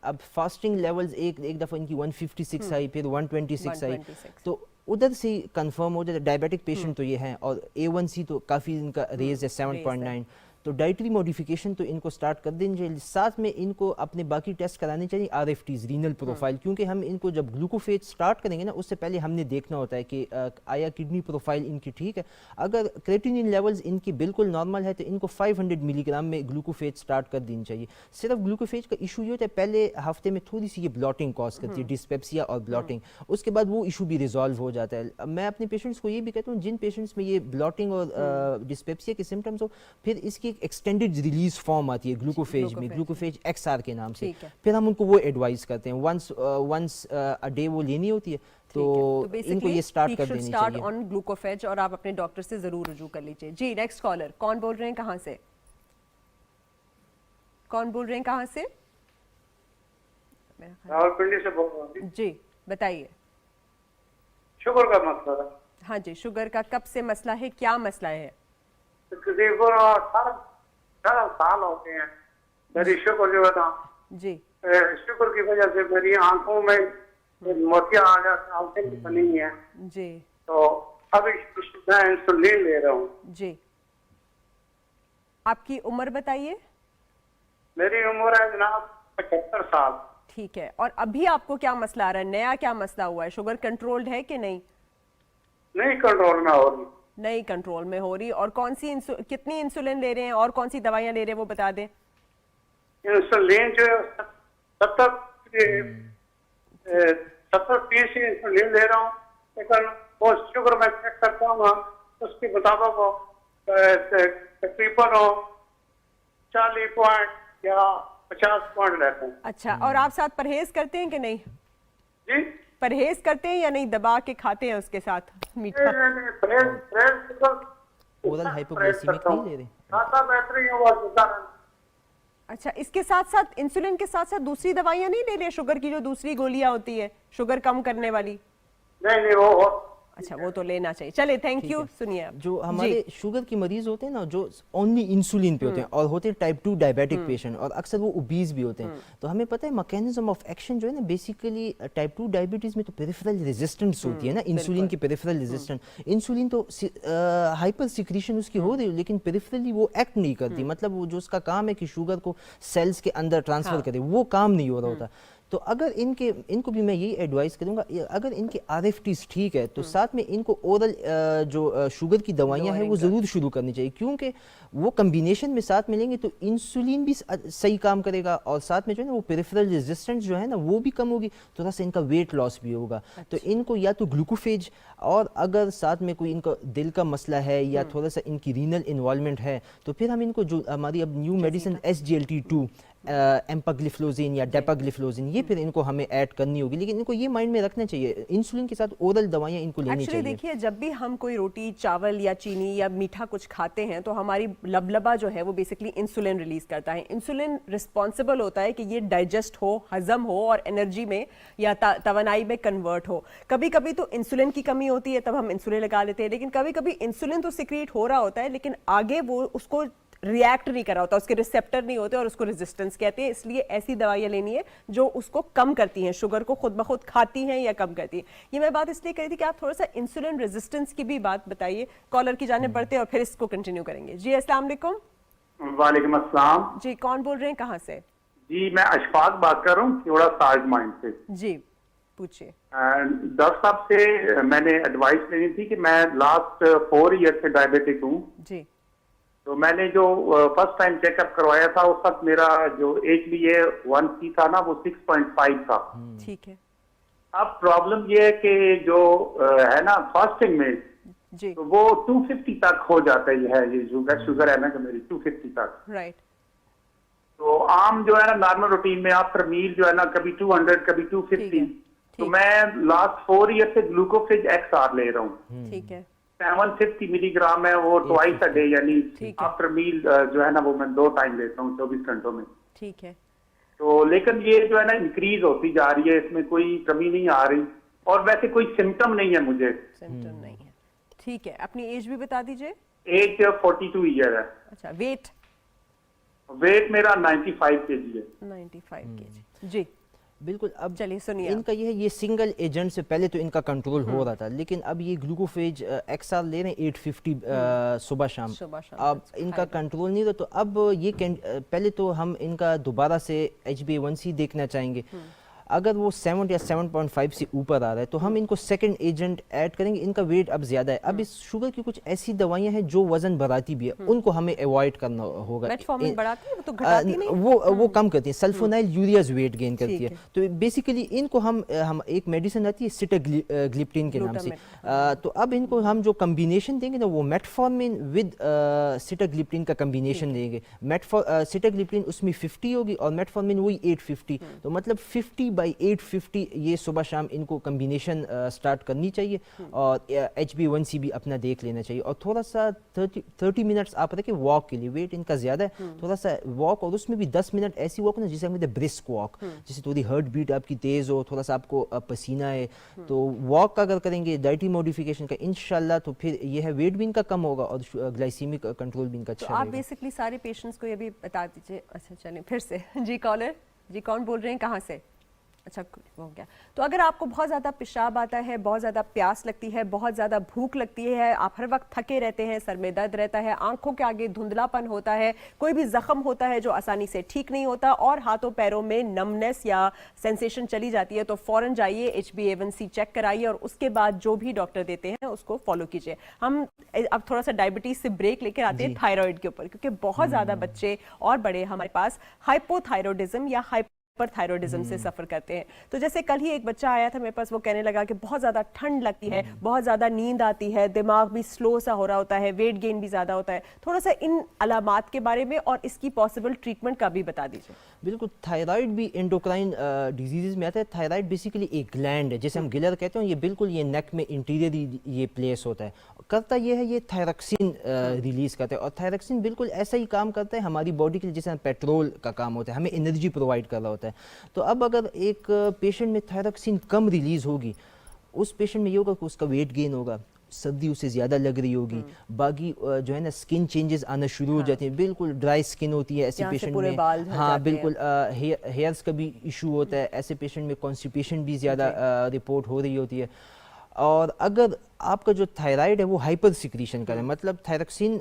اب فاسٹنگ لیولز ایک دفعہ ان کی 156 آئی, پھر 126 آئی, تو ادھر سے کنفرم ہو جاتا ہے ڈائبیٹک پیشنٹ تو یہ ہیں. اور A1C تو کافی ان کا ریز ہے 7.9. تو ڈائٹری موڈیفیکیشن تو ان کو سٹارٹ کر دینی چاہیے. ساتھ میں ان کو اپنے باقی ٹیسٹ کرانے چاہیے, RFTs رینل پروفائل, کیونکہ ہم ان کو جب گلوکوفیج سٹارٹ کریں گے نا اس سے پہلے ہم نے دیکھنا ہوتا ہے کہ آیا کڈنی پروفائل ان کی ٹھیک ہے. اگر کریٹینین لیولز ان کی بالکل نارمل ہے تو ان کو 500 ملی گرام میں گلوکوفیج سٹارٹ کر دینی چاہیے. صرف گلوکوفیج کا ایشو یہ ہوتا ہے پہلے ہفتے میں تھوڑی سی یہ بلاٹنگ کاز کرتی ہے, ڈسپیپسیا اور بلاٹنگ. اس کے بعد وہ ایشو بھی ریزالو ہو جاتا ہے. میں اپنے پیشنٹس کو یہ بھی کہتا ہوں جن پیشنٹس میں یہ بلاٹنگ اور ڈسپیپسیا کے سمٹمز ہو, پھر اس کی ایک ایکسٹینڈڈ ریلیز فارم آتی ہے گلوکوفیج میں, گلوکوفیج XR کے نام سے, پھر ہم ان کو وہ ایڈوائز کرتے ہیں ونس اے ڈے وہ لینی ہوتی ہے. تو ان کو یہ سٹارٹ کر دینی چاہیے آن گلوکوفیج. اور آپ اپنے ڈاکٹر سے ضرور رجوع کر لیجیے. جی نیکسٹ کالر کون بول رہے ہیں, کہاں سے؟ کون بول رہے ہیں, کہاں سے؟ راولپنڈی سے بول رہا ہوں. جی بتائیے. شوگر کا مسئلہ ہے. ہاں جی, شوگر کا کب سے مسئلہ ہے, کیا مسئلہ ہے؟ تقریباً 18 سال ہوتے ہیں. میری شوگر جو ہے نا, جی شوگر کی وجہ سے میری آنکھوں میں موتیاں آ جاتی ہیں, آنکھیں بنی ہیں. جی تو ابھی میں انسولین لے رہا ہوں. جی آپ کی عمر بتائیے. میری عمر ہے جناب 75 سال. ٹھیک ہے. اور ابھی آپ کو کیا مسئلہ آ رہا ہے, نیا کیا مسئلہ ہوا ہے؟ شوگر کنٹرولڈ ہے کہ نہیں؟ نہیں کنٹرول میں ہو رہی. نہیں کنٹرول میں ہو رہی. اور کون سی کتنی انسولین لے رہے ہیں اور کون سی دوائیاں لے رہے ہیں وہ بتا دیں. انسولین جو ہے 70% انسولین لے رہا ہوں, لیکن وہ شوگر میں چیک کرتا ہوں اس کے مطابق وہ تقریباً 40 پوائنٹ یا 50 پوائنٹ رہتے ہیں. اچھا, اور آپ ساتھ پرہیز کرتے ہیں کہ نہیں؟ جی پرہیز کرتے ہیں یا نہیں, دبا کے کھاتے ہیں اس کے ساتھ میٹھا؟ اورل ہائپوگلائسیمک نہیں لے رہے. اچھا, اس کے ساتھ ساتھ انسولین کے ساتھ ساتھ دوسری دوائیاں نہیں لے رہے شوگر کی, جو دوسری گولیاں ہوتی ہے شوگر کم کرنے والی؟ نہیں وہ اچھا وہ تو لینا چاہیے. چلے تھینک یو. سنیے آپ جو ہمارے شوگر کے مریض ہوتے ہیں نا جو اونلی انسولین پہ ہوتے ہیں اور ہوتے ہیں ٹائپ 2 ڈائبیٹک پیشنٹ, اور اکثر وہ اوبیز بھی ہوتے ہیں, تو ہمیں پتہ ہے میکینزم آف ایکشن جو ہے نا بیسیکلی ٹائپ 2 ڈائبٹیز میں تو پیریفرل ریزسٹنس ہوتی ہے نا, انسولین کی پیریفرل ریزسٹنس. انسولین تو ہائپر سیکریشن اس کی ہو رہی ہے لیکن پیریفرلی وہ ایکٹ نہیں کرتی, مطلب وہ جو اس کا کام ہے کہ شوگر کو سیلز کے اندر ٹرانسفر کرے وہ کام نہیں ہو رہا ہوتا. تو اگر ان کو بھی میں یہی ایڈوائز کروں گا, اگر ان کے RFTs ٹھیک ہے تو ساتھ میں ان کو اورل جو شوگر کی دوائیاں ہیں وہ ضرور شروع کرنی چاہیے, کیونکہ وہ کمبینیشن میں ساتھ ملیں گے تو انسولین بھی صحیح کام کرے گا اور ساتھ میں جو ہے نا وہ پیریفرل ریزسٹنس جو ہے نا وہ بھی کم ہوگی, تھوڑا سا ان کا ویٹ لاس بھی ہوگا. تو ان کو یا تو گلوکوفیج, اور اگر ساتھ میں کوئی ان کا دل کا مسئلہ ہے یا تھوڑا سا ان کی رینل انوالومنٹ ہے تو پھر ہم ان کو جو ہماری اب نیو میڈیسن SGLT2 ایمپاگلیفلوزین یا ڈیپاگلیفلوزین یہ پھر ان کو ہمیں ایڈ کرنی ہوگی، لیکن ان کو یہ مائنڈ میں رکھنا چاہیے انسولین کے ساتھ اورل دوائیاں ان کو لینی ایکچولی چاہیے۔ دیکھیے جب بھی ہم کوئی روٹی چاول یا چینی یا میٹھا کچھ کھاتے ہیں تو ہماری لبلبا جو ہے وہ بیسکلی انسولین ریلیز کرتا ہے۔ انسولین رسپانسبل ہوتا ہے کہ یہ ڈائجسٹ ہو، ہضم ہو اور انرجی میں یا توانائی میں کنورٹ ہو۔ کبھی کبھی تو انسولین کی کمی ہوتی ہے تب ہم انسولین لگا لیتے ہیں، لیکن کبھی کبھی انسولین تو سیکریٹ ہو رہا ہوتا ہے لیکن آگے وہ اس کو ریئیکٹ نہیں کر رہا ہوتا، اس کے ریسیپٹر نہیں ہوتے اور اس کو ریزسٹنس کہتے ہیں۔ اس لیے ایسی دوائیاں لینی ہے جو اس کو کم کرتی ہیں، شوگر کو خود بخود کھاتی ہیں یا کم کرتی ہیں۔ یہ میں بات اس لیے کہی تھی کہ آپ تھوڑا سا انسولین ریزسٹنس کی بھی بات بتائیے۔ کالر کی جانب بڑھتے ہیں اور پھر اس کو کنٹینیو کریں گے۔ جی السلام علیکم۔ وعلیکم السلام جی کون بول رہے ہیں، کہاں سے؟ جی میں اشفاق بات کر رہا ہوں کیوڑا ساج مائنڈ سے۔ جی پوچھیے۔ ڈاکٹر صاحب سے میں نے ایڈوائس لینی تھی کہ میں لاسٹ 4 ایئر سے ڈائبیٹک ہوں، جی تو میں نے جو فرسٹ ٹائم چیک اپ کروایا تھا اس وقت میرا جو HbA1c تھا نا وہ 6.5 تھا۔ ٹھیک ہے اب پرابلم یہ ہے کہ جو ہے نا فاسٹنگ میں جی تو وہ 250 تک ہو جاتا ہے، یہ شوگر ہے نا کہ میری 250 تک۔ رائٹ۔ تو عام جو ہے نا نارمل روٹین میں آفٹر میل جو ہے نا کبھی 200 کبھی 250، تو میں لاسٹ 4 ایئر سے گلوکوفیج XR لے رہا ہوں، ٹھیک ہے 750 ملی گرام ہے وہ ٹوائس اے ڈے، یعنی آفٹر میل جو ہے نا وہ میں 2 ٹائم لیتا ہوں 24 گھنٹوں میں۔ ٹھیک ہے۔ تو لیکن یہ جو ہے نا انکریز ہوتی جا رہی ہے، اس میں کوئی کمی نہیں آ رہی اور ویسے کوئی سمٹم نہیں ہے مجھے۔ سمٹم نہیں ہے، ٹھیک ہے۔ اپنی ایج بھی بتا دیجئے۔ ایج 42 ایئر ہے۔ اچھا ویٹ؟ ویٹ میرا 95 kg ہے۔ 95 kg۔ جی بالکل۔ اب چلیے سنیے ان کا یہ ہے، یہ سنگل ایجنٹ سے پہلے تو ان کا کنٹرول ہو رہا تھا، لیکن اب یہ گلوکوفیج XR لے رہے ہیں 850 صبح شام، اب ان کا کنٹرول نہیں رہا، تو اب یہ پہلے تو ہم ان کا دوبارہ سے HbA1c دیکھنا چاہیں گے۔ اگر وہ 7 یا 7.5 سے اوپر آ رہا ہے تو ہم ان کو سیکنڈ ایجنٹ ایڈ کریں گے۔ ان کا ویٹ اب زیادہ ہے، اب اس شوگر کی کچھ ایسی دوائیاں ہیں جو وزن بڑھاتی بھی ہے، ان کو ہمیں ایوائڈ کرنا ہوگا۔ میٹفارمن بڑھاتی ہے، وہ تو گھٹاتی نہیں، وہ کم کرتی ہے، سلفونائل یوریاز ویٹ گین کرتی ہے۔ تو بیسیکلی ان کو ہم ایک میڈیسن آتی ہے سٹاگلیپٹین کے نام سے، تو اب ان کو ہم جو کمبینیشن دیں گے نا وہ میٹفارمن ود سٹاگلیپٹین کا کمبینیشن دیں گے۔ سٹاگلیپٹین اس میں 50 ہوگی اور میٹفارمن وہی 850، تو مطلب 50/850 یہ صبح شام ان کو کمبینیشن سٹارٹ کرنی چاہیے، اور HbA1c بھی اپنا دیکھ لینا چاہیے، اور تھوڑا سا 30 منٹس آپ رکھیں واک کے لیے۔ ویٹ ان کا زیادہ ہے، تھوڑا سا واک، اور اس میں بھی 10 منٹ ایسی واک نا جسے ہم کہتے ہیں برسک واک، جسے تھوڑی ہارٹ بیٹ آپ کی تیز ہو، تھوڑا سا آپ کو پسینہ ہے، تو واک اگر کریں گے ڈائٹری موڈیفیکیشن کا انشاءاللہ تو پھر یہ ہے ویٹ بھی ان کا کم ہوگا اور گلائسیمک کنٹرول بھی ان کا اچھا تو رہے آپ گا۔ بیسکلی سارے پیشنٹس کو یہ بھی بتا دیجئے۔ اچھا چلیں پھر سے۔ جی کالر، جی کون بول رہے ہیں، کہاں سے؟ اچھا ہو گیا۔ تو اگر آپ کو بہت زیادہ پیشاب آتا ہے، بہت زیادہ پیاس لگتی ہے، بہت زیادہ بھوک لگتی ہے، آپ ہر وقت تھکے رہتے ہیں، سر میں درد رہتا ہے، آنکھوں کے آگے دھندلا پن ہوتا ہے، کوئی بھی زخم ہوتا ہے جو آسانی سے ٹھیک نہیں ہوتا، اور ہاتھوں پیروں میں نمنس یا سینسیشن چلی جاتی ہے، تو فوراً جائیے HbA1c چیک کرائیے اور اس کے بعد جو بھی ڈاکٹر دیتے ہیں اس کو فالو کیجیے۔ ہم اب تھوڑا سا ڈائبٹیز سے بریک لے کر آتے ہیں تھائرائیڈ کے اوپر، کیونکہ بہت زیادہ بچے اور بڑے ہمارے پاس ہائپو تھائرائڈزم یا پر تھائرائڈزم سے سفر کرتے ہیں۔ تو جیسے کل ہی ایک بچہ آیا تھا میرے پاس، وہ کہنے لگا کہ بہت زیادہ ٹھنڈ لگتی ہے، بہت زیادہ نیند آتی ہے، دماغ بھی سلو سا ہو رہا ہوتا ہے، ویٹ گین بھی زیادہ ہوتا ہے۔ تھوڑا سا ان علامات کے بارے میں اور اس کی پاسبل ٹریٹمنٹ کا بھی بتا دیجیے۔ بالکل، تھائرائڈ بھی انڈوکرائن ڈیزیز میں آتا ہے۔ تھائرائڈ بیسیکلی ایک گلینڈ ہے، جیسے ہم گلر کہتے ہیں، یہ بالکل یہ نیک میں انٹیریئر یہ پلیس ہوتا ہے، کرتا یہ ہے یہ تھائرکسین ریلیز کرتا ہے، اور تھائرکسین بالکل ایسا ہی کام کرتا ہے ہماری باڈی کے لیے جیسے پیٹرول کا کام ہوتا ہے، ہمیں انرجی پرووائڈ کر رہا ہوتا ہے۔ تو اب اگر ایک پیشنٹ میں تھائرکسین کم ریلیز ہوگی، اس پیشنٹ میں یہ ہوگا کہ اس کا ویٹ گین ہوگا، سردی اسے زیادہ لگ رہی ہوگی، باقی جو ہے نا سکن چینجز آنا شروع ہو جاتے ہیں، بالکل ڈرائی سکن ہوتی ہے ایسے پیشنٹ میں، ہاں بالکل ہیئرس کا بھی ایشو ہوتا ہے ایسے پیشنٹ میں، کانسٹیپیشن بھی زیادہ رپورٹ ہو رہی ہوتی ہے۔ اور اگر آپ کا جو تھائرائڈ ہے وہ ہائپر سیکریشن کرے، مطلب تھائرکسین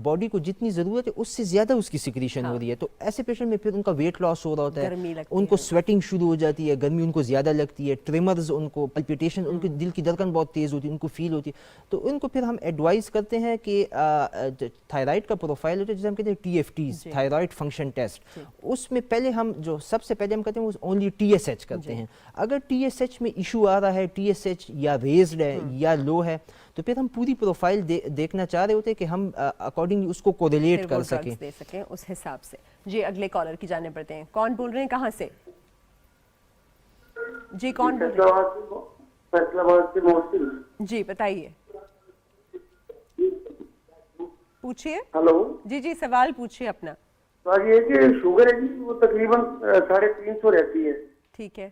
باڈی کو جتنی ضرورت ہے اس سے زیادہ اس کی سیکریشن ہو رہی ہے، تو ایسے پیشنٹ میں پھر ان کا ویٹ لاس ہو رہا ہوتا ہے، ان کو سویٹنگ شروع ہو جاتی ہے، گرمی ان کو زیادہ لگتی ہے، ٹریمرز ان کو، پلپیٹیشن ان کے دل کی دھڑکن بہت تیز ہوتی ہے، ان کو فیل ہوتی ہے، تو ان کو پھر ہم ایڈوائز کرتے ہیں کہ تھائرائڈ کا پروفائل ہوتا ہے جسے ہم کہتے ہیں TFTs، تھائرائڈ فنکشن ٹیسٹ، اس میں پہلے ہم جو سب سے پہلے ہم کرتے ہیں وہ اونلی TSH کرتے ہیں۔ اگر TSH میں ایشو آ رہا ہے، TSH یا ریزڈ ہے یا لو ہے ہے, تو پھر ہم پوری پروفائل دیکھنا چاہ رہے ہوتے ہیں کہ ہم اکارڈنگلی اس کو کوریلیٹ کر سکیں, دے سکیں اس حساب سے. جی اگلے کالر کی جانب بڑھتے ہیں. کون بول رہے ہیں, کہاں سے؟ جی کون بول رہے ہیں؟ جی بتائیے, پوچھئے. ہلو جی جی سوال پوچھئے اپنا. سوال یہ ہے کہ شوگر ہے جی وہ تقریباً 350 رہتی ہے. ٹھیک ہے,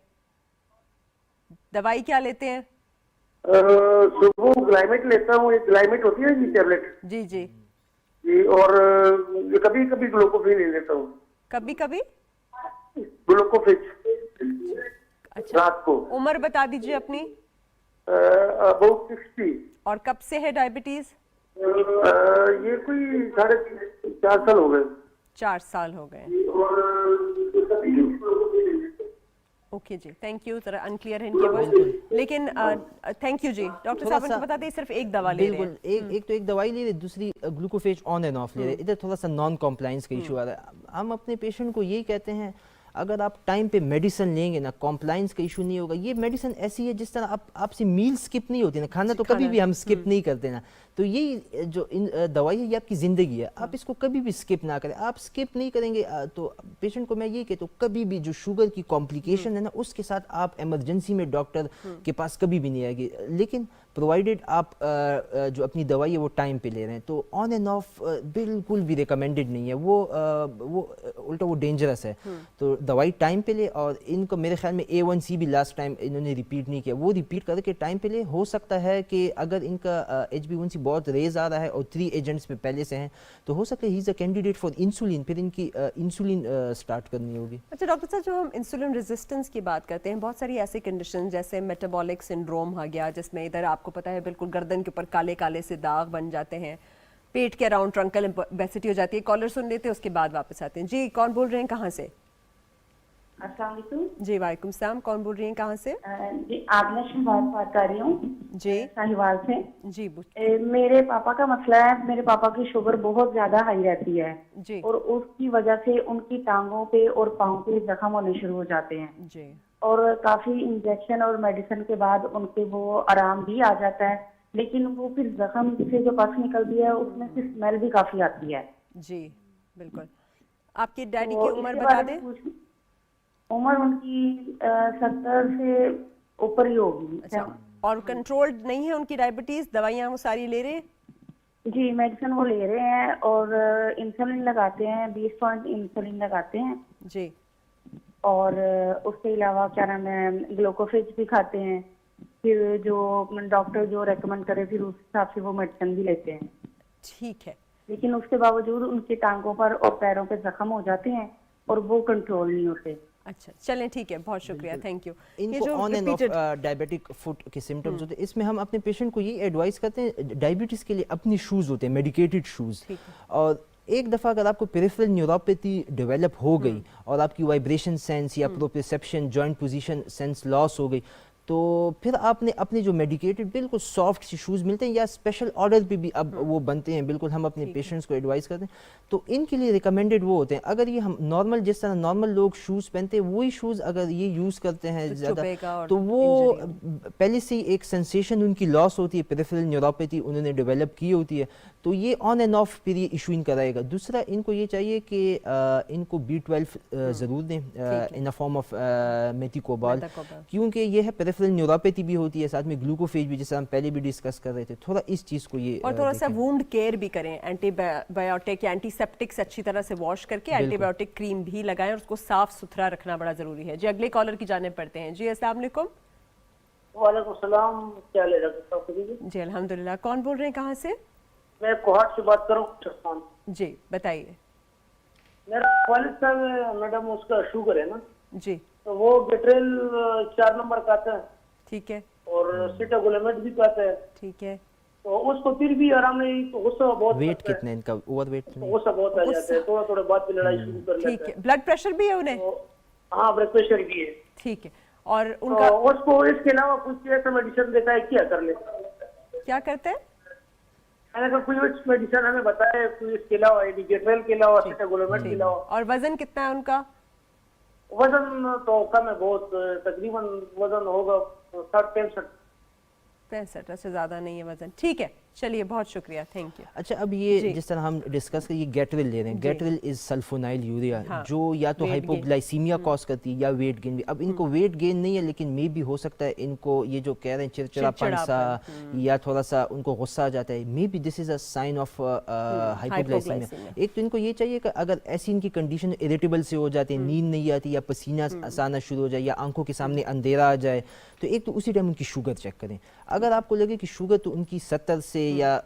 دوائی کیا لیتے ہیں؟ صبح گلائمیٹ لیتا ہوں, ایک گلائمیٹ ہوتی ہے جی ٹیبلٹ. جی جی جی, اور کبھی کبھی گلوکوفین لے لیتا ہوں. کبھی کبھی گلوکوفیج اچھا, رات کو. عمر بتا دیجئے اپنی. اباؤٹ 60. اور کب سے ہے ڈائبٹیز؟ یہ کوئی 4.5 سال ہو گئے. 4 سال ہو گئے. اور اوکے جی, تھینک یو. ذرا انکلیئر ہے ان کے ورڈ, لیکن تھینک یو جی. ڈاکٹر صاحب ان کو بتا دیں صرف ایک دوا لے رہے ہیں. بالکل, ایک تو ایک دوائی لے رہے, دوسری گلوکوفیج آن اینڈ آف لے رہے. ادھر تھوڑا سا نان کمپلائنس کا ایشو آ رہا ہے. ہم اپنے پیشنٹ کو یہی کہتے ہیں اگر آپ ٹائم پہ میڈیسن لیں گے نا, کمپلائنس کا ایشو نہیں ہوگا. یہ میڈیسن ایسی ہے جس طرح آپ سے میل سکپ نہیں ہوتی نا, کھانا تو کبھی بھی ہم سکپ نہیں کرتے نا. تو یہ جو دوائی ہے یہ آپ کی زندگی ہے, آپ اس کو کبھی بھی سکپ نہ کریں. آپ سکپ نہیں کریں گے تو پیشنٹ کو میں یہ کہتا ہوں کبھی بھی جو شوگر کی کمپلیکیشن ہے نا اس کے ساتھ آپ ایمرجنسی میں ڈاکٹر کے پاس کبھی بھی نہیں آئے گی. لیکن پرووائڈیڈ آپ جو اپنی دوائی ہے وہ ٹائم پہ لے رہے ہیں. تو آن اینڈ آف بالکل بھی ریکمینڈڈ نہیں ہے, وہ الٹا وہ ڈینجرس ہے. تو دوائی ٹائم پہ لے, اور ان کو میرے خیال میں A1C بھی لاسٹ ٹائم انہوں نے ریپیٹ نہیں کیا, وہ ریپیٹ کر کے ٹائم پہ لے. ہو سکتا ہے کہ اگر ان کا HbA1c بہت ریز آ رہا ہے اور 3 ایجنٹس میں پہلے سے ہیں تو ہو سکتا ہے ہی از اے کینڈیڈیٹ فار انسولین, پھر ان کی انسولین سٹارٹ کرنی ہوگی. اچھا ڈاکٹر صاحب, جو ہم انسولین ریزسٹنس کی بات کرتے ہیں, بہت ساری ایسی کنڈیشن جیسے میٹابولک سنڈروم آ گیا, جس میں ادھر آپ کو پتہ ہے بالکل گردن کے اوپر کالے کالے سے داغ بن جاتے ہیں, پیٹ کے اراؤنڈ ٹرنکل اوبیسٹی ہو جاتی ہے. کالر سن لیتے ہیں, اس کے بعد واپس آتے ہیں. جی کون بول رہے ہیں, کہاں سے؟ السلام علیکم. جی وعلیکم السلام. کون بول رہی ہیں, کہاں سے؟ جی آگنا شہباز بات کر رہی ہوں جی ساہیوال سے. جی میرے پاپا کا مسئلہ ہے, میرے پاپا کی شوگر بہت زیادہ ہائی رہتی ہے جی, اور اس کی وجہ سے ان کی ٹانگوں پہ اور پاؤں پہ زخم ہونے شروع ہو جاتے ہیں جی, اور کافی انجیکشن اور میڈیسن کے بعد ان کے وہ آرام بھی آ جاتا ہے, لیکن وہ پھر زخم سے جو پس نکلتی ہے اس میں سے اسمیل بھی کافی آتی ہے. جی بالکل. آپ کے ڈیڈی کی عمر بتا دیں. عمر ان کی 70 سے اوپر ہی ہوگی. اچھا, اور کنٹرولڈ نہیں ہے ان کی ڈائبٹیز؟ دوائیاں وہ ساری لے رہے ہیں؟ جی میڈیسن وہ لے رہے ہیں اور انسولین لگاتے ہیں, 20 پوائنٹ انسولین لگاتے ہیں جی, اور اس کے علاوہ کیا نام ہے گلوکوفیج بھی کھاتے ہیں. پھر جو ڈاکٹر جو ریکمینڈ کرے پھر اس حساب سے وہ میڈیسن بھی لیتے ہیں. ٹھیک ہے. لیکن اس کے باوجود ان کی ٹانگوں پر اور پیروں پہ زخم ہو جاتے ہیں اور وہ کنٹرول نہیں ہوتے. اچھا چلیں ٹھیک ہے, بہت شکریہ, تھینک یو. ان کو on and off diabetic foot کے سمٹمز ہوتے ہیں. اس میں ہم اپنے پیشنٹ کو یہ ایڈوائز کرتے ہیں ڈائبٹیز کے لیے اپنی شوز ہوتے ہیں, میڈیکیٹڈ شوز. اور ایک دفعہ اگر آپ کو پیریفرل نیوروپیتھی ڈیولپ ہو گئی اور آپ کی وائبریشن سینس یا پروپریسیپشن جوائنٹ پوزیشن سینس لاس ہو گئی, تو پھر آپ نے اپنے جو میڈیکیٹڈ بالکل سافٹ سی شوز ملتے ہیں یا اسپیشل آرڈر پہ بھی اب وہ بنتے ہیں, بالکل ہم اپنے پیشنٹس کو ایڈوائز کرتے ہیں. تو ان کے لیے ریکمینڈڈ وہ ہوتے ہیں. اگر یہ ہم نارمل جس طرح نارمل لوگ شوز پہنتے ہیں وہی شوز اگر یہ یوز کرتے ہیں زیادہ تو وہ پہلے سے ہی ایک سینسیشن ان کی لاس ہوتی ہے, پیریفرل نیوروپیتھی انہوں نے ڈیولپ کی ہوتی ہے, تو یہ آن اینڈ آف پھر یہ ایشو ان کا رہے گا. دوسرا ان کو یہ چاہیے کہ ان کو B12 ضرور دیں ان فارم آف میتھی کوبال, کیونکہ یہ ہے پیریفرل نیوروپیتھی بھی ہوتی ہے, ساتھ میں گلوکوفیج بھی, جیسے ہم پہلے بھی ڈسکس کر رہے تھے. تھوڑا اس چیز کو یہ, اور تھوڑا سا وونڈ کیئر بھی کریں, اینٹی بایوٹک یا اینٹی سیپٹکس اچھی طرح سے واش کر کے اینٹی بایوٹک کریم بھی لگائیں, اور اس کو صاف ستھرا رکھنا بڑا ضروری ہے. جی اگلے کالر کی جانب پڑھتے ہیں. جی السلام علیکم. وعلیکم السلام, کیا لے رہا ہوں؟ جی الحمدللہ. کون بول رہے ہیں, کہاں سے؟ میں کوہاٹ سے بات کر رہا ہوں. جی بتائیے. میرا والد صاحب میڈم اس کا شوگر ہے نا جی, تو وہ گیٹریل 4 نمبر کا آتا ہے. ٹھیک ہے. اور سیٹاگولمیٹ بھی کھاتا ہے. ٹھیک ہے. تو اس کو پھر بھی آرام نہیں, تو غصہ بہت, ویٹ کتنا ان کا, اوور ویٹ غصہ بہت آ جاتا ہے, تھوڑا تھوڑا بات پہ لڑائی شروع کر لیتا ہے. ٹھیک ہے. بلڈ پریشر بھی ہے انہیں؟ ہاں بلڈ پریشر بھی ہے. ٹھیک ہے. اور ان کا اس کو اس کے علاوہ کچھ ایسا میڈیسن دیتا ہے, کیا کر لے, کیا کرتے ہیں؟ میں نے کہا کوئی میڈیسن ہمیں بتائے, کوئی اس کے علاوہ گیٹریل کے علاوہ سیٹاگولمیٹ کے علاوہ. اور وزن کتنا ہے ان کا؟ وزن تو کم ہے بہت, تقریباً وزن ہوگا 60-65. 65 से ज़्यादा नहीं है वजन, ठीक है, चलिए बहुत शुक्रिया, थैंक यू। अच्छा, अब ये जिस तरह हम डिस्कस करें, ये गेटरिल ले रहे हैं, गेटरिल इज सल्फोनाइल यूरिया, जो या तो हाइपोग्लाइसीमिया कॉज करती है या वेट गेन भी। अब इनको वेट गेन नहीं है, लेकिन मे भी हो सकता है इनको ये जो कह रहे हैं चिड़चिड़ापन सा या थोड़ा सा उनको गुस्सा आ जाता है, maybe this is a sign of hypoglycaemia. एक तो इनको ये चाहिए कि अगर ऐसी इनकी कंडीशन इरिटेबल से हो जाते हैं, नींद नहीं आती या पसीना आना शुरू हो जाए या आंखों के सामने अंधेरा आ जाए, तो एक तो उसी टाइम उनकी शुगर चेक करें। अगर आपको लगे कि शुगर तो उनकी 70 से या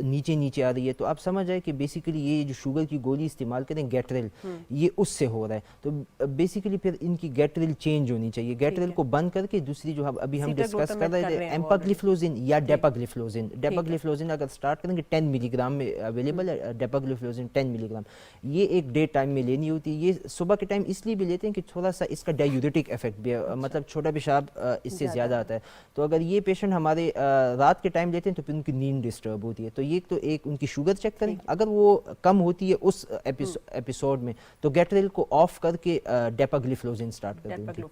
नीचे नीचे आ रही है, तो आप समझ जाए कि बेसिकली ये जो शुगर की गोली इस्तेमाल करें गेटरिल, ये उससे हो रहा है। तो बेसिकली फिर इनकी गेटरिल चेंज होनी चाहिए। गेटरिल को बंद करके दूसरी जो अभी हम डिस्कस कर रहे थे, एम्पाग्लिफ्लोजिन या डेपाग्लिफ्लोजिन। डेपाग्लिफ्लोजिन अगर स्टार्ट करेंगे 10 मिलीग्राम में अवेलेबल है, डेपाग्लिफ्लोजिन 10 मिलीग्राम। ये एक डे टाइम में लेनी होती है। ये सुबह के टाइम इसलिए भी लेते हैं कि थोड़ा सा इसका डायूरेटिक इफेक्ट भी है, मतलब छोटा पेशाब इससे ज़्यादा आता है। तो अगर ये पेशेंट हमारे रात के टाइम लेते हैं तो फिर उनकी नींद डिस्टर्ब होती है। तो ये तो एक उनकी शुगर चेक करें, अगर वो कम होती है उस एपिसोड में तो गेटरिल को ऑफ करके डेपाग्लिफ्लोजिन स्टार्ट कर दें।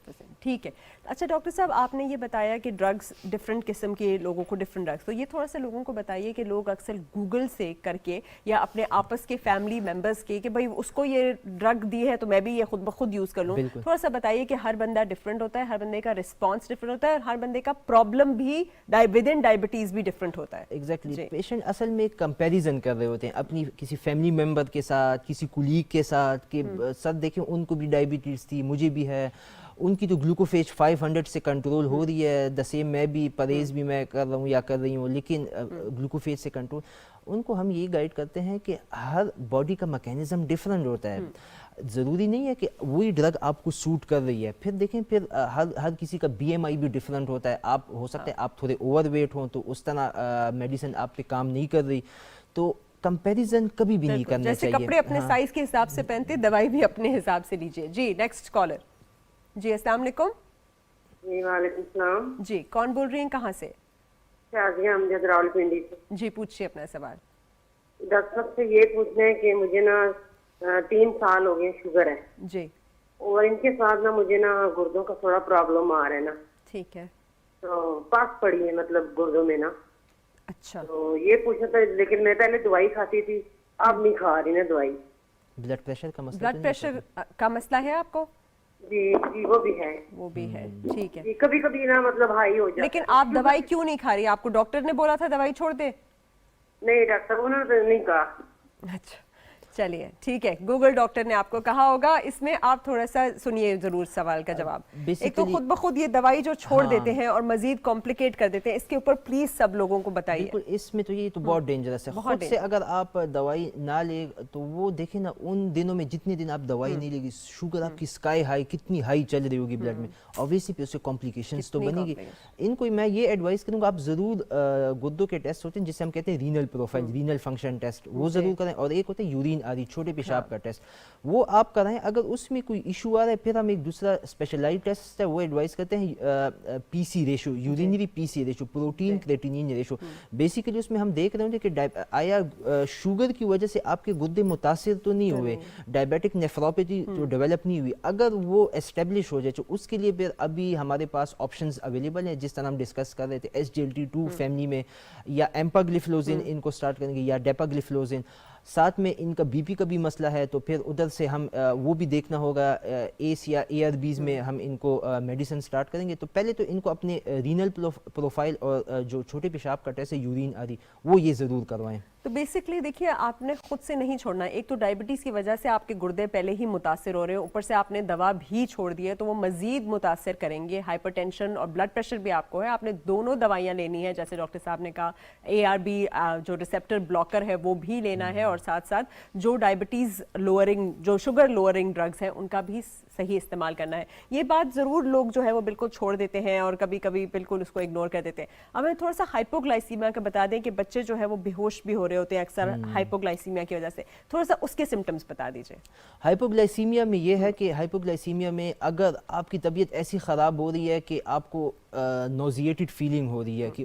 ठीक है। अच्छा डॉक्टर साहब, आपने ये बताया कि ड्रग्स डिफरेंट किस्म के लोगों को डिफरेंट ड्रग्स, तो ये थोड़ा सा लोगों को बताइए कि लोग अक्सर गूगल से करके या अपने आपस के फैमिली मेंबर्स के कि भाई उसको ये ड्रग दी है तो मैं भी ये खुद ब खुद यूज़ कर लूँ, थोड़ा सा बताइए कि हर बंदा डिफरेंट होता है, हर बंदे का रिस्पॉन्स डिफरेंट होता है और हर बंदे का प्रॉब्लम भी विद इन डायबिटीज भी डिफरेंट होता है। एग्जैक्टली। पेशेंट असल में कंपैरिजन कर रहे होते हैं अपनी किसी फैमिली मेंबर के साथ, किसी कुलीग के साथ कि सर देखें उनको भी डायबिटीज थी, मुझे भी है, उनकी तो ग्लूकोफेज 500 से कंट्रोल हो रही है, द सेम मैं भी परहेज भी मैं कर रहा हूँ या कर रही हूँ, लेकिन ग्लूकोफेज से कंट्रोल। उनको हम ये गाइड करते हैं कि हर बॉडी का मैकेनिज्म डिफरेंट होता है, ज़रूरी नहीं है कि वही ड्रग आपको सूट कर रही है। फिर देखें फिर हर किसी का BMI भी डिफरेंट होता है। आप हो सकता है आप थोड़े ओवरवेट हों तो उस तरह मेडिसिन आप पे काम नहीं कर रही। तो कंपैरिजन कभी भी नहीं करना जैसे चाहिए। कपड़े अपने साइज के हिसाब से पहनते, दवाई भी अपने हिसाब से लीजिए। जी नेक्स्ट कॉलर। जी अस्सलाम वालेकुम। जी वालेकुम सलाम। जी कौन बोल रही हैं, कहाँ से? शाजिया अमजद रावलपिंडी से। जी पूछिए अपना सवाल। डॉक्टर साहब से ये पूछना है कि मुझे ना 3 साल हो गए शुगर है जी, और इनके साथ ना मुझे ना गुर्दों का थोड़ा प्रॉब्लम आ रहा है ना। ठीक है। तो पास पड़ी है मतलब गुर्दों में ना। अच्छा। तो ये पूछना था, लेकिन मैं पहले दवाई खाती थी, अब नहीं खा रही ना दवाई। ब्लड प्रेशर का मसला? ब्लड प्रेशर का मसला है आपको? जी जी वो भी है। वो भी है, ठीक है। कभी कभी ना मतलब हाई हो जाता। लेकिन आप दवाई क्यों नहीं खा रही? आपको डॉक्टर ने बोला था दवाई छोड़ दे? नहीं डॉक्टर उन्होंने नहीं कहा। अच्छा चलिए ठीक है, गूगल डॉक्टर ने आपको कहा होगा। इसमें आप थोड़ा सा सुनिए जरूर सवाल का जवाब। एक तो खुद ब खुद ये दवाई जो छोड़ देते हैं और मजीद कॉम्प्लिकेट कर देते हैं, इसके ऊपर प्लीज सब लोगों को बताइए। बिल्कुल, इसमें तो ये तो बहुत डेंजरस है। खुद से अगर आप दवाई ना ले तो वो देखें ना, उन दिनों में जितने दिन आप दवाई नहीं लेगी, शुगर आपकी स्काई हाई, कितनी हाई चल रही होगी ब्लड में, ऑब्वियसली फिर उससे कॉम्प्लिकेशंस तो बनेगी। इनको मैं ये एडवाइस करूंगा, आप जरूर गुर्दों के टेस्ट होते हैं जिसे हम कहते हैं renal profile, renal function test, वो जरूर करें। और एक होता है यूरिन आदि, छोटे पेशाब का टेस्ट, वो आप कराएं। अगर उसमें कोई इशू आ रहा है फिर हम एक दूसरा स्पेशलाइज्ड टेस्ट है वो एडवाइस करते हैं, PC ratio, urinary PC ratio, protein creatinine ratio. Basically उसमें हम देख रहे हैं कि आया शुगर की वजह से आपके गुर्दे मुतासिर तो नहीं हुए, डायबिटिक नेफ्रोपैथी तो डेवलप नहीं हुई। अगर वो एस्टेब्लिश हो जाए तो उसके लिए फिर अभी हमारे पास ऑप्शंस अवेलेबल हैं, जिस तरह हम डिस्कस कर रहे थे SGLT2 फैमिली में, या एम्पाग्लिफ्लोजिन इनको स्टार्ट करेंगे या डेपाग्लिफ्लोजिन। साथ में इनका बीपी का भी मसला है तो फिर उधर से हम वो भी देखना होगा, एस या ARBs में हम इनको मेडिसिन स्टार्ट करेंगे। तो पहले तो इनको अपने रीनल प्रोफाइल और जो छोटे पेशाब का टेस्ट है यूरिन आदि, वो ये ज़रूर करवाएं। तो बेसिकली देखिए, आपने खुद से नहीं छोड़ना है। एक तो डायबिटीज़ की वजह से आपके गुर्दे पहले ही मुतासिर हो रहे हैं, ऊपर से आपने दवा भी छोड़ दी है तो वो मजीद मुतासिर करेंगे। हाइपरटेंशन और ब्लड प्रेशर भी आपको है, आपने दोनों दवाइयाँ लेनी है। जैसे डॉक्टर साहब ने कहा, ARB जो रिसेप्टर ब्लॉकर है वो भी लेना है, और साथ साथ जो डायबिटीज़ लोअरिंग, जो शुगर लोअरिंग ड्रग्स हैं उनका भी सही इस्तेमाल करना है। ये बात ज़रूर लोग जो है वो बिल्कुल छोड़ देते हैं और कभी कभी बिल्कुल उसको इग्नोर कर देते हैं। अब मैं थोड़ा सा हाइपोग्लाइसीमिया का बता दें कि बच्चे जो है वो बेहोश भी हो रहे होते हैं अक्सर हाइपोग्लाइसीमिया की वजह से, थोड़ा सा उसके सिम्टम्स बता दीजिए। हाइपोग्लाइसीमिया में ये है कि हाइपोग्लाइसीमिया में अगर आपकी तबीयत ऐसी ख़राब हो रही है कि आपको नोजिएटेड फीलिंग हो रही है, कि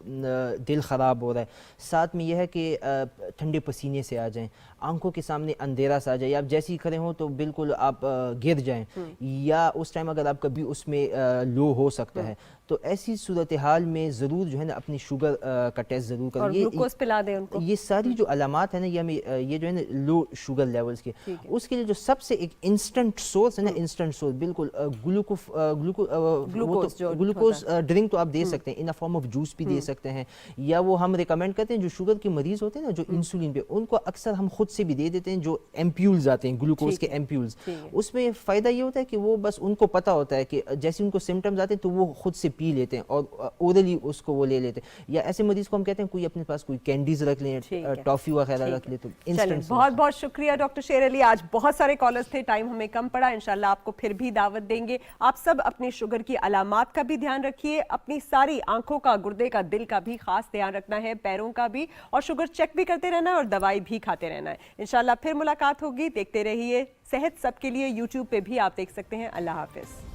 दिल ख़राब हो रहा है, साथ में यह है कि ठंडे पसीने से आ जाएं, आंखों के सामने अंधेरा सा आ जाए, आप जैसे ही खड़े हों तो बिल्कुल आप गिर जाएं, या उस टाइम अगर आप कभी उसमें लो हो सकता है, تو ایسی صورتحال میں ضرور جو ہے نا اپنی شوگر کا ٹیسٹ ضرور اور کریں. گلوکوز پلا دیں ان کو. یہ ساری جو علامات ہیں نا یہ جو ہے نا لو شوگر لیولز کے, اس کے لیے جو سب سے ایک انسٹنٹ سورس ہے نا, انسٹنٹ سورس بالکل گلوکوز ڈرنک تو آپ دے سکتے ہیں, ان فارم آف جوس بھی دے سکتے ہیں, یا وہ ہم ریکمینڈ کرتے ہیں جو شوگر کے مریض ہوتے ہیں نا جو انسولین پہ, ان کو اکثر ہم خود سے بھی دے دیتے ہیں جو ایمپیولز آتے ہیں گلوکوز کے ایمپیولز. اس میں فائدہ یہ ہوتا ہے کہ وہ بس ان کو پتہ ہوتا ہے کہ جیسے ان کو سمٹمز آتے ہیں تو وہ خود سے پی لیتے ہیں اور اورلی اس کو وہ لے لیتے ہیں. یا ایسے مریض کو ہم کہتے ہیں کوئی اپنے پاس کوئی کینڈیز رکھ لیں, ٹافی وغیرہ رکھ لیں. تو بہت بہت شکریہ ڈاکٹر شیر علی, آج بہت سارے کالرز تھے, ٹائم ہمیں کم پڑا, انشاءاللہ آپ کو پھر بھی دعوت دیں گے. آپ سب اپنی شوگر کی علامات کا بھی دھیان رکھیے, اپنی ساری آنکھوں کا, گردے کا, دل کا بھی خاص دھیان رکھنا ہے, پیروں کا بھی, اور شوگر چیک بھی کرتے رہنا ہے اور دوائی بھی کھاتے رہنا ہے. انشاءاللہ پھر ملاقات ہوگی. دیکھتے رہیے صحت سب کے لیے, یوٹیوب پہ بھی آپ دیکھ سکتے ہیں. اللہ حافظ.